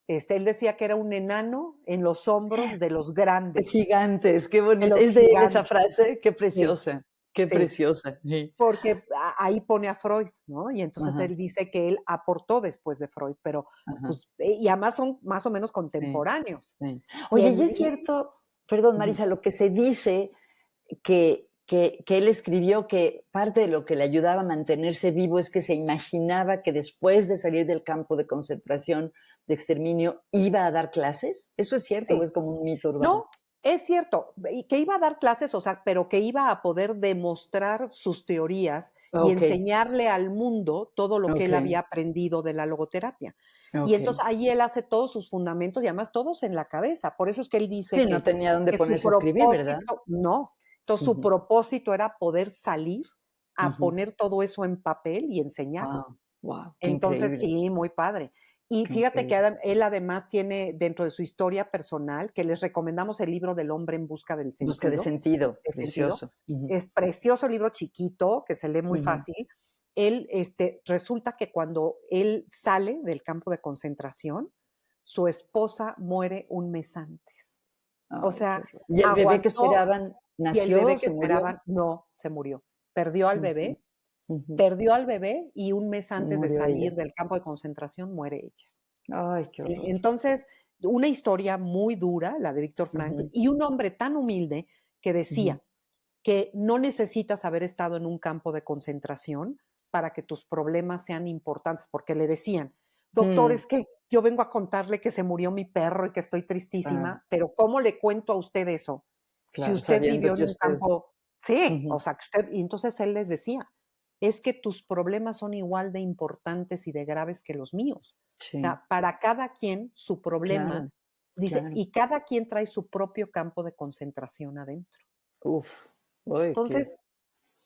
Él decía que era un enano en los hombros de los grandes, Gigantes, qué de bonita. los Es de él esa gigantes. frase, qué Sí, preciosa, qué sí, preciosa. Sí. porque ahí pone a Freud, ¿no? Y entonces Ajá, él dice que él aportó después de Freud, pero ajá, pues, y además son más o menos sí. contemporáneos. Sí. Y Oye, y él, es cierto, perdón, ujú. Marisa, lo que se dice que él escribió que parte de lo que le ayudaba a mantenerse vivo es que se imaginaba que después de salir del campo de concentración, de exterminio, iba a dar clases. ¿Eso es cierto o Sí. es como un mito urbano? No, es cierto, y que iba a dar clases, o sea, pero que iba a poder demostrar sus teorías y Ok, enseñarle al mundo todo lo que ok, él había aprendido de la logoterapia. Y ok. entonces ahí él hace todos sus fundamentos y además todos en la cabeza. Por eso es que él dice Sí, no tenía dónde que su ponerse a escribir, ¿verdad? propósito, no, entonces su Ujú, propósito era poder salir a ujú. poner todo eso en papel y enseñarlo. Wow, wow, qué Entonces, increíble, sí, muy padre. Y qué fíjate que increíble. él además tiene dentro de su historia personal, que les recomendamos el libro del hombre en busca del Busca sentido, de sentido. Precioso. Ujú, es precioso libro chiquito, que se lee muy ujú. fácil. Él, resulta que cuando él sale del campo de concentración, su esposa muere un mes antes. O Ay, qué sea, horror. ¿Y el bebé que aguantó esperaban y el nació, bebé que se murió? esperaban no se murió. Perdió al Ujú, bebé, ujú. y un mes Y antes de murió ella. salir del campo de concentración muere ella. Ay, qué Sí, horror. entonces, una historia muy dura, la de Víctor Frankl, Ujú, y un hombre tan humilde que ujú. decía que no necesitas haber estado en un campo de concentración para que tus problemas sean importantes, porque le decían, doctor, Mm, es que yo vengo a contarle que se murió mi perro y que estoy claro, tristísima, pero ¿cómo le cuento a usted eso? Si claro, usted sabiendo vivió que en un usted campo, sí, o ujú, sea, que usted, y entonces él les decía, es que tus problemas son igual de importantes y de graves que los míos. O sí, sea, para cada quien su problema, claro, dice, claro. y cada quien trae su propio campo de concentración adentro. Uf, uy, qué Entonces,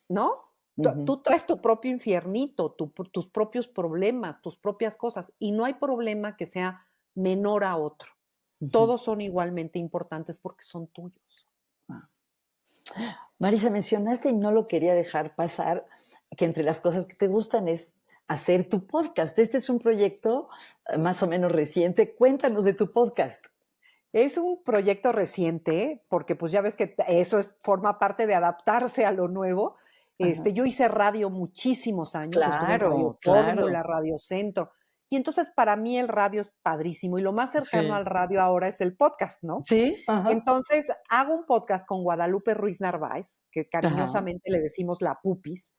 ¿no? ujú, Tú traes tu propio infiernito, tus propios problemas, tus propias cosas, y no hay problema que sea menor a otro. ujú. Todos son igualmente importantes porque son tuyos. Ah. Marisa, mencionaste y no lo quería dejar pasar, que entre las cosas que te gustan es hacer tu podcast. Este es un proyecto más o menos reciente. Cuéntanos de tu podcast. Es un proyecto reciente, porque pues ya ves que eso forma parte de adaptarse a lo nuevo. Ajá. Yo hice radio muchísimos años, estuve en Radio Claro, claro. Fórmula, Radio Centro, y entonces para mí el radio es padrísimo y lo más cercano Sí. al radio ahora es el podcast, ¿no? Sí, ajá. Entonces hago un podcast con Guadalupe Ruiz Narváez, que Ajá. cariñosamente le decimos la Pupis,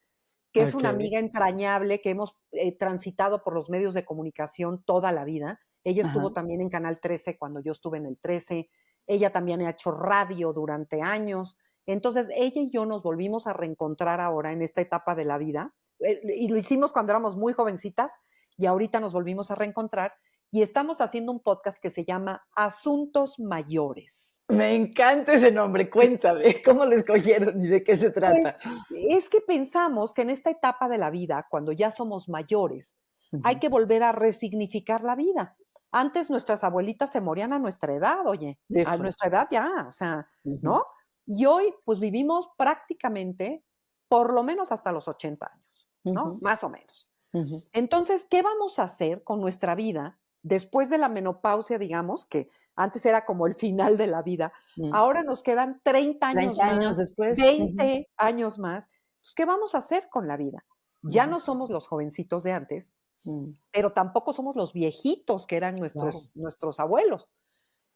que es una Okey. amiga entrañable que hemos transitado por los medios de comunicación toda la vida. Ella Ajá. estuvo también en Canal 13 cuando yo estuve en el 13. Ella también ha hecho radio durante años. Entonces, ella y yo nos volvimos a reencontrar ahora en esta etapa de la vida. Y lo hicimos cuando éramos muy jovencitas y ahorita nos volvimos a reencontrar. Y estamos haciendo un podcast que se llama Asuntos Mayores. Me encanta ese nombre, cuéntame, ¿cómo lo escogieron y de qué se trata? Pues es que pensamos que en esta etapa de la vida, cuando ya somos mayores, hay Ujú. que volver a resignificar la vida. Antes nuestras abuelitas se morían a nuestra edad, oye, Sí, a pues. nuestra edad ya, o sea, Ujú. ¿no? Y hoy pues vivimos prácticamente por lo menos hasta los 80 años. ¿no? Ujú, Más o menos. ujú, Entonces, ¿qué vamos a hacer con nuestra vida después de la menopausia, digamos, que antes era como el final de la vida? mm. Ahora nos quedan 30 años 30 años más, después. Ujú, 20 años más. Pues, ¿qué vamos a hacer con la vida? Ya ujú, no somos los jovencitos de antes, mm, pero tampoco somos los viejitos que eran claro. nuestros abuelos.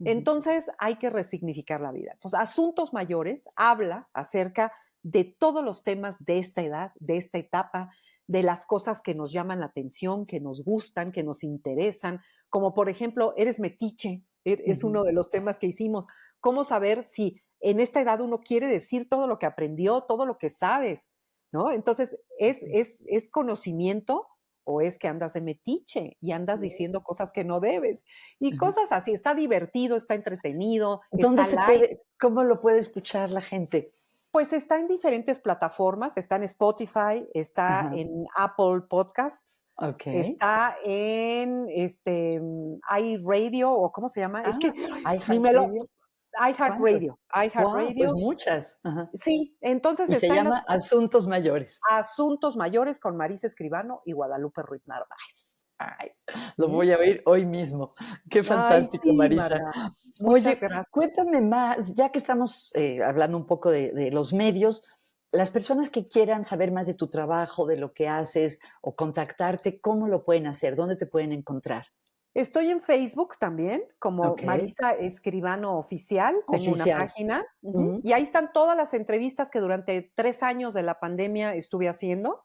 Ujú, Entonces hay que resignificar la vida. Entonces, Asuntos Mayores habla acerca de todos los temas de esta edad, de esta etapa, de las cosas que nos llaman la atención, que nos gustan, que nos interesan, como por ejemplo, eres metiche, es ujú, uno de los temas que hicimos. ¿Cómo saber si en esta edad uno quiere decir todo lo que aprendió, todo lo que sabes? ¿No? Entonces, ujú. es conocimiento o es que andas de metiche y andas diciendo cosas que no debes y Ujú. cosas así. Está divertido, está entretenido, ¿Dónde está se light. puede, cómo lo puede escuchar la gente? Pues está en diferentes plataformas, está en Spotify, está Ajá, en Apple Podcasts, okey. está en iRadio o ¿cómo se llama? Es que ni me lo iHeartRadio, ¿cuántos? iHeartRadio, Guau, pues iHeartRadio. muchas. Ajá. Sí, entonces Y se está en las llama Asuntos Mayores. Asuntos Mayores con Marisa Escribano y Guadalupe Ruiz Narváez. Ay, lo ¿Mm? voy a oír hoy mismo. Qué Ay, fantástico, sí, Marisa. Marta. Muchas Oye, gracias. cuéntame más, ya que estamos hablando un poco de los medios, las personas que quieran saber más de tu trabajo, de lo que haces o contactarte, ¿cómo lo pueden hacer? ¿Dónde te pueden encontrar? Estoy en Facebook también, como Ok, Marisa Escribano Oficial, tengo una oficial. página, ujú, Ujú. y ahí están todas las entrevistas que durante 3 años de la pandemia estuve haciendo.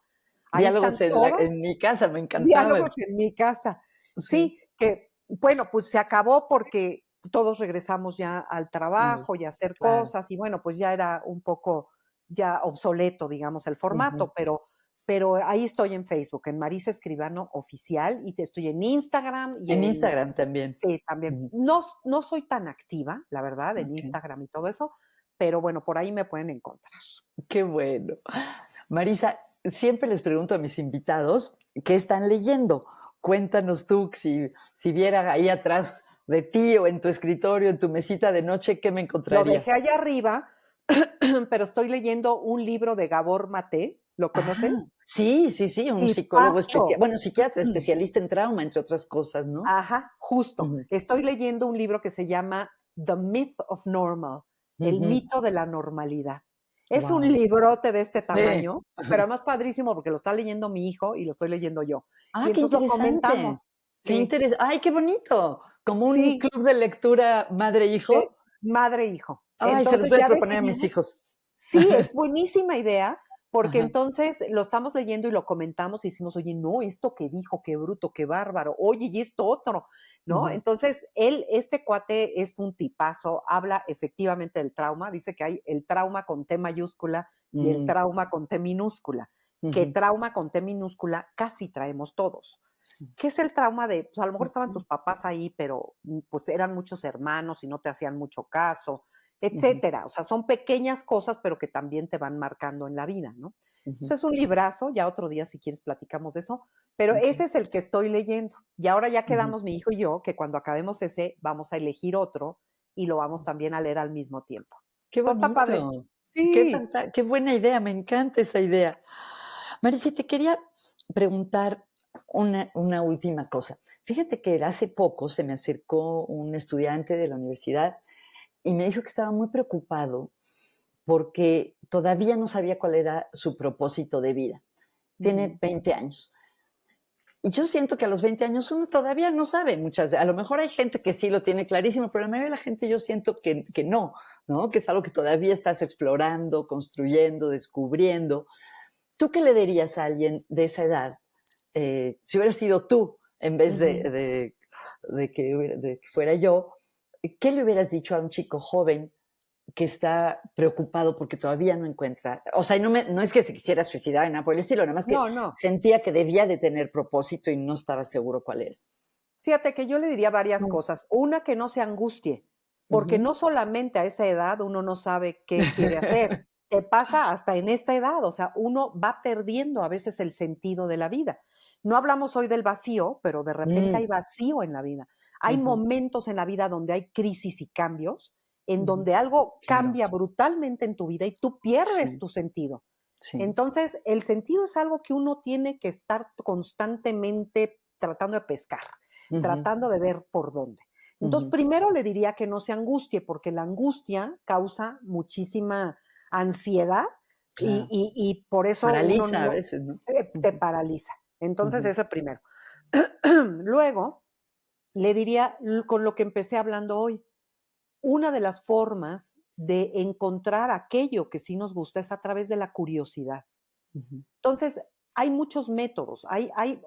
Ahí Diálogos están en, todas, en mi casa, me encantaban. diálogos en mi casa. Sí, Sí, que bueno, pues se acabó porque todos regresamos ya al al- trabajo y a hacer claro. cosas, y bueno, pues ya era un poco ya obsoleto, digamos, el Ujú. formato, pero ahí estoy en Facebook, en Marisa Escribano Oficial, y estoy en Instagram y En en Instagram también. sí, también. Ujú. No soy tan activa, la verdad, en Ok. Instagram y todo eso, pero bueno, por ahí me pueden encontrar. Qué bueno. Marisa, siempre les pregunto a mis invitados qué están leyendo. Cuéntanos tú, si viera ahí atrás de ti o en tu escritorio, en tu mesita de noche, ¿qué me Lo encontraría? dejé allá arriba, pero estoy leyendo un libro de Gabor Maté, ¿lo Ah, conoces? sí, sí, sí, un psicólogo especial, Tipazo. bueno, psiquiatra especialista en trauma, entre otras cosas, ¿no? Ajá, justo. Ujú, Estoy leyendo un libro que se llama The Myth of Normal, el mito de la normalidad. Es un wow. librote de este Sí. tamaño, pero además padrísimo porque lo está leyendo mi hijo y lo estoy leyendo yo. Y Ah, qué entonces lo interesante. comentamos. Qué Sí, interesante. Ay, qué bonito. Como un sí, club de lectura de madre-hijo. madre e hijo. Ay, se los Entonces voy a ya proponer a mis decidimos. hijos. Sí, es buenísima idea, porque Ajá. entonces lo estamos leyendo y lo comentamos y decimos, oye, no, esto que dijo, qué bruto, qué bárbaro, oye, y esto otro, ¿no? Ujú, Entonces, este cuate es un tipazo, habla efectivamente del trauma, dice que hay el trauma con T mayúscula y el mm, trauma con T minúscula, que ujú, trauma con T minúscula casi traemos todos. sí, ¿Qué es el trauma de, pues a lo mejor estaban okey, tus papás ahí, pero pues eran muchos hermanos y no te hacían mucho caso, ujú, etcétera? O sea, son pequeñas cosas, pero que también te van marcando en la vida, ¿no? ujú, Entonces es un librazo, ya otro día si quieres platicamos de eso, pero okey, ese es el que estoy leyendo. Y ahora ya ujú. quedamos mi hijo y yo que cuando acabemos ese vamos a elegir otro y lo vamos también a leer al mismo tiempo. Qué Entonces está padre. bonito. Sí. Qué buena idea, me encanta esa idea. Marisa, te quería preguntar una última cosa. Fíjate que hace poco se me acercó un estudiante de la universidad y me dijo que estaba muy preocupado porque todavía no sabía cuál era su propósito de vida. Tiene Ujú, 20 años. Y yo siento que a los 20 años uno todavía no sabe muchas veces. A lo mejor hay gente que sí lo tiene clarísimo, pero la mayoría de la gente yo siento que no, ¿no? Que es algo que todavía estás explorando, construyendo, descubriendo. ¿Tú qué le dirías a alguien de esa edad si hubiera sido tú en vez ujú. de que fuera yo? ¿Qué le hubieras dicho a un chico joven que está preocupado porque todavía no encuentra, o sea, no es que se quisiera suicidar ni nada por el estilo, nada más que No, no. sentía que debía de tener propósito y no estaba seguro cuál era? Fíjate que yo le diría varias Mm, cosas. Una, que no se angustie, porque ujú. no solamente a esa edad uno no sabe qué quiere hacer, te pasa hasta en esta edad, o sea, uno va perdiendo a veces el sentido de la vida. No hablamos hoy del vacío, pero de repente hay Mm, vacío en la vida. Hay ujú, momentos en la vida donde hay crisis y cambios, en ujú. donde algo Claro, cambia brutalmente en tu vida y tú pierdes sí, tu sentido. Sí. Entonces, el sentido es algo que uno tiene que estar constantemente tratando de pescar, Ujú, tratando de ver por dónde. Entonces, ujú. primero le diría que no se angustie, porque la angustia causa muchísima ansiedad Claro. y por eso uno Paraliza a no veces, ¿no? te Ujú, paraliza. Entonces, ujú, eso primero. Luego, le diría con lo que empecé hablando hoy, una de las formas de encontrar aquello que sí nos gusta es a través de la curiosidad. ujú, Entonces, hay muchos métodos,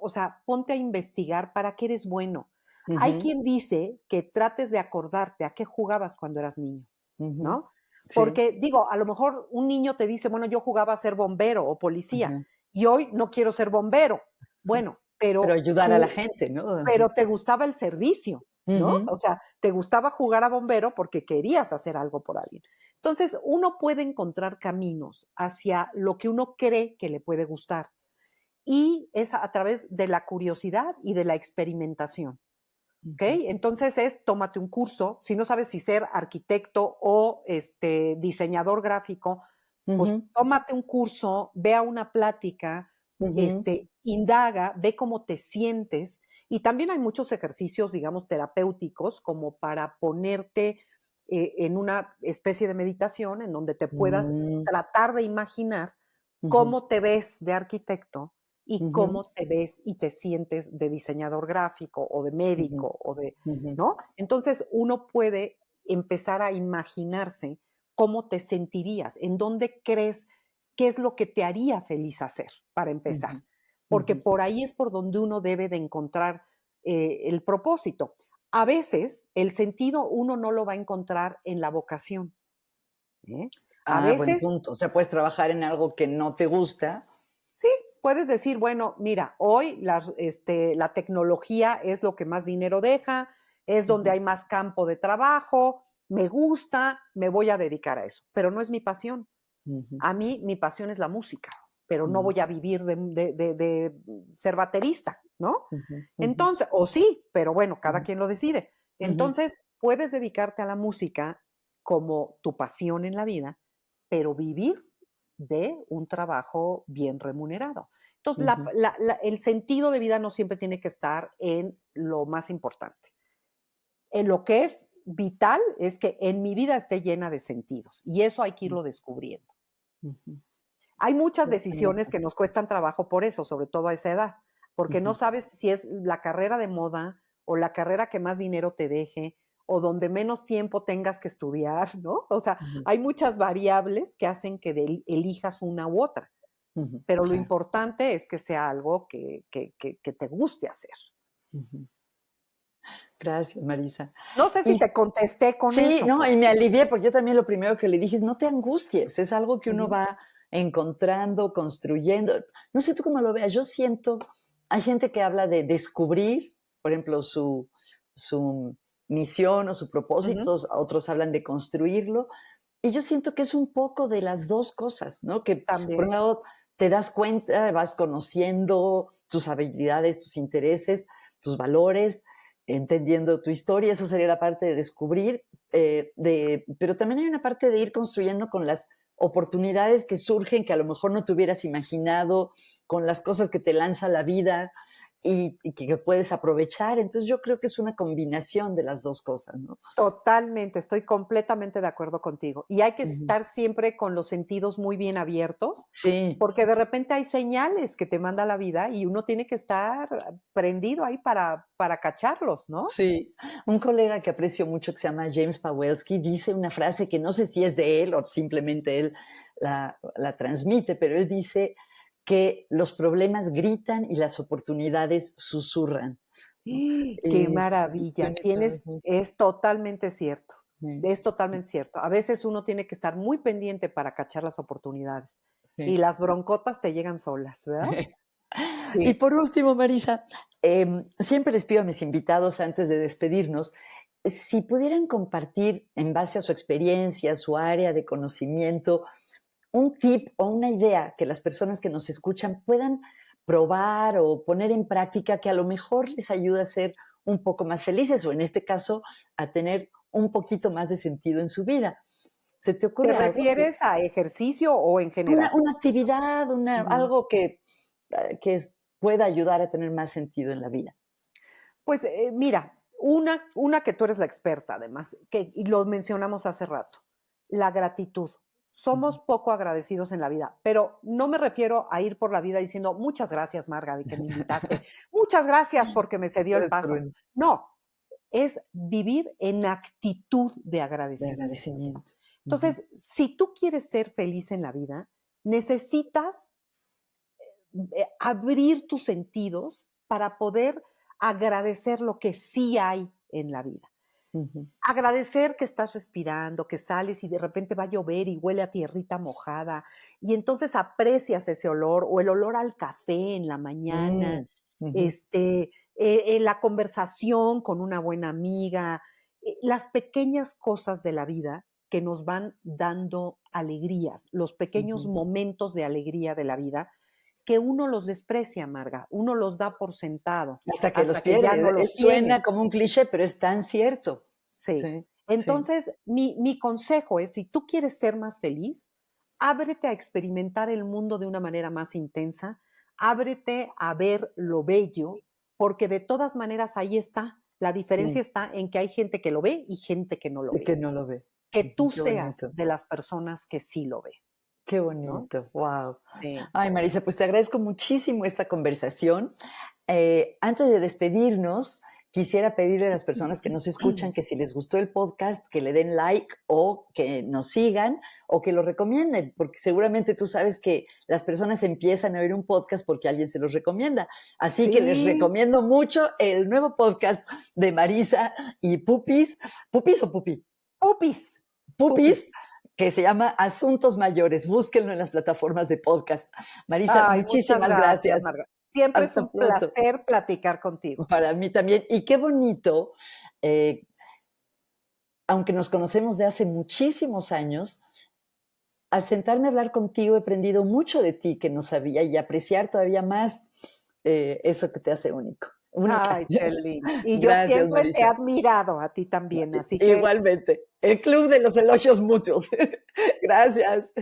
o sea, ponte a investigar para qué eres bueno. Hay ujú, quien dice que trates de acordarte a qué jugabas cuando eras niño, ujú. ¿no? Sí. Porque digo, a lo mejor un niño te dice, bueno, yo jugaba a ser bombero o policía Ajá. y hoy no quiero ser bombero. Bueno, Pero pero ayudar a la tú gente, ¿no? Ajá. pero te gustaba el servicio, ¿no? Ujú, O sea, te gustaba jugar a bombero porque querías hacer algo por alguien. Entonces, uno puede encontrar caminos hacia lo que uno cree que le puede gustar y es a través de la curiosidad y de la experimentación. ¿Ok? ujú, Entonces es, tómate un curso, si no sabes si ser arquitecto o diseñador gráfico, pues ujú, tómate un curso, ve a una plática, ujú, indaga, ve cómo te sientes y también hay muchos ejercicios, digamos, terapéuticos como para ponerte en una especie de meditación en donde te puedas mm, tratar de imaginar ujú, cómo te ves de arquitecto y ujú, cómo te ves y te sientes de diseñador gráfico o de ujú, médico o de, ujú, ¿no? Entonces uno puede empezar a imaginarse cómo te sentirías, en dónde crees, qué es lo que te haría feliz hacer, para empezar. ujú, Porque ujú. por ahí es por donde uno debe de encontrar el propósito. A veces el sentido uno no lo va a encontrar en la vocación. ¿Eh? A Ah, buen veces punto. O sea, puedes trabajar en algo que no te gusta. sí, puedes decir, bueno, mira, hoy la tecnología es lo que más dinero deja, es donde Ujú, hay más campo de trabajo, me gusta, me voy a dedicar a eso, pero no es mi pasión. ujú, A mí mi pasión es la música, pero no mm, voy a vivir de ser baterista, ¿no? ujú, ujú, Entonces, o sí, pero bueno, cada ujú, quien lo decide. ujú, Entonces, puedes dedicarte a la música como tu pasión en la vida, pero vivir de un trabajo bien remunerado. Entonces, ujú. el sentido de vida no siempre tiene que estar en lo más importante. En lo que es vital es que en mi vida esté llena de sentidos y eso hay que irlo descubriendo. Ujú. Hay muchas decisiones Totalmente. que nos cuestan trabajo por eso, sobre todo a esa edad, porque no Ujú, sabes si es la carrera de moda o la carrera que más dinero te deje o donde menos tiempo tengas que estudiar, ¿no? O sea, ujú, hay muchas variables que hacen que elijas una u otra, ujú. pero lo Claro. importante es que sea algo que te guste hacer. Ujú. Gracias, Marisa. No sé si Y te contesté con sí, eso, no, y me porque alivié, porque yo también lo primero que le dije es: "No te angusties", es algo que uno ujú, va encontrando, construyendo. No sé tú cómo lo veas, yo siento hay gente que habla de descubrir, por ejemplo, su misión o su ujú, propósito, otros hablan de construirlo, y yo siento que es un poco de las 2 cosas, ¿no? Que, por un también. lado, te das cuenta, vas conociendo tus habilidades, tus intereses, tus valores, entendiendo tu historia, eso sería la parte de descubrir, pero también hay una parte de ir construyendo con las oportunidades que surgen que a lo mejor no te hubieras imaginado, con las cosas que te lanza la vida y que puedes aprovechar. Entonces yo creo que es una combinación de las 2 cosas, ¿no? Totalmente, estoy completamente de acuerdo contigo. Y hay que Ujú. estar siempre con los sentidos muy bien abiertos, Sí, porque de repente hay señales que te manda la vida y uno tiene que estar prendido ahí para cacharlos, ¿no? sí. Un colega que aprecio mucho, que se llama James Pawelski, dice una frase que no sé si es de él o simplemente él la transmite, pero él dice que los problemas gritan y las oportunidades susurran, ¿no? Qué Y maravilla. tiene toda razón. Es totalmente cierto. Sí, Es totalmente cierto. A veces uno tiene que estar muy pendiente para cachar las oportunidades y sí. las broncotas te llegan solas, ¿verdad? Y Sí. por último, Marisa, siempre les pido a mis invitados antes de despedirnos, si pudieran compartir en base a su experiencia, su área de conocimiento, un tip o una idea que las personas que nos escuchan puedan probar o poner en práctica que a lo mejor les ayuda a ser un poco más felices o en este caso a tener un poquito más de sentido en su vida. ¿Se te ¿Te ocurre algo? refieres a ejercicio o en general? Una actividad, Ujú. algo que pueda ayudar a tener más sentido en la vida. Pues mira, una que tú eres la experta además, y lo mencionamos hace rato, la gratitud. Ujú. Somos poco agradecidos en la vida, pero no me refiero a ir por la vida diciendo muchas gracias, Marga, de que me invitaste, muchas gracias porque me cedió el Puede ser paso. No, es vivir en actitud de de agradecimiento. agradecimiento. Ujú. Entonces, si tú quieres ser feliz en la vida, necesitas abrir tus sentidos para poder agradecer lo que sí hay en la vida. Ujú. Agradecer que estás respirando, que sales y de repente va a llover y huele a tierrita mojada y entonces aprecias ese olor o el olor al café en la mañana, Mm, ujú. la conversación con una buena amiga, las pequeñas cosas de la vida que nos van dando alegrías, los pequeños Ujú. momentos de alegría de la vida que uno los desprecia, Marga, uno los da por sentado Hasta que los hasta que ya no pierde. los Suena tienes. como un cliché, pero es tan cierto. Sí. Sí, sí. Entonces, mi consejo es, si tú quieres ser más feliz, ábrete a experimentar el mundo de una manera más intensa, ábrete a ver lo bello, porque de todas maneras ahí está. La diferencia Sí, está en que hay gente que lo ve y gente que no lo de ve. que no lo ve. Que Ujú, tú qué seas bonito, de las personas que sí lo ve, qué ¿no? bonito, wow. Sí. Ay, Marisa, pues te agradezco muchísimo esta conversación. Antes de despedirnos, quisiera pedirle a las personas que nos escuchan que si les gustó el podcast, que le den like o que nos sigan o que lo recomienden, porque seguramente tú sabes que las personas empiezan a ver un podcast porque alguien se los recomienda. Así que les Sí, recomiendo mucho el nuevo podcast de Marisa y Pupis. ¿Pupis o Pupi? pupis, Pupis, pupis. que se llama Asuntos Mayores. Búsquenlo en las plataformas de podcast. Marisa, Ay, muchas muchísimas gracias, gracias. Marga. Siempre es Hasta un pronto. placer platicar contigo. Para mí también. Y qué bonito, eh, aunque nos conocemos de hace muchísimos años, al sentarme a hablar contigo he aprendido mucho de ti que no sabía y apreciar todavía más eso que te hace único. Única. Ay, qué lindo. Y yo Gracias, siempre te he Marisa. admirado a ti también, así que Igualmente. El club de los elogios mutuos. Gracias.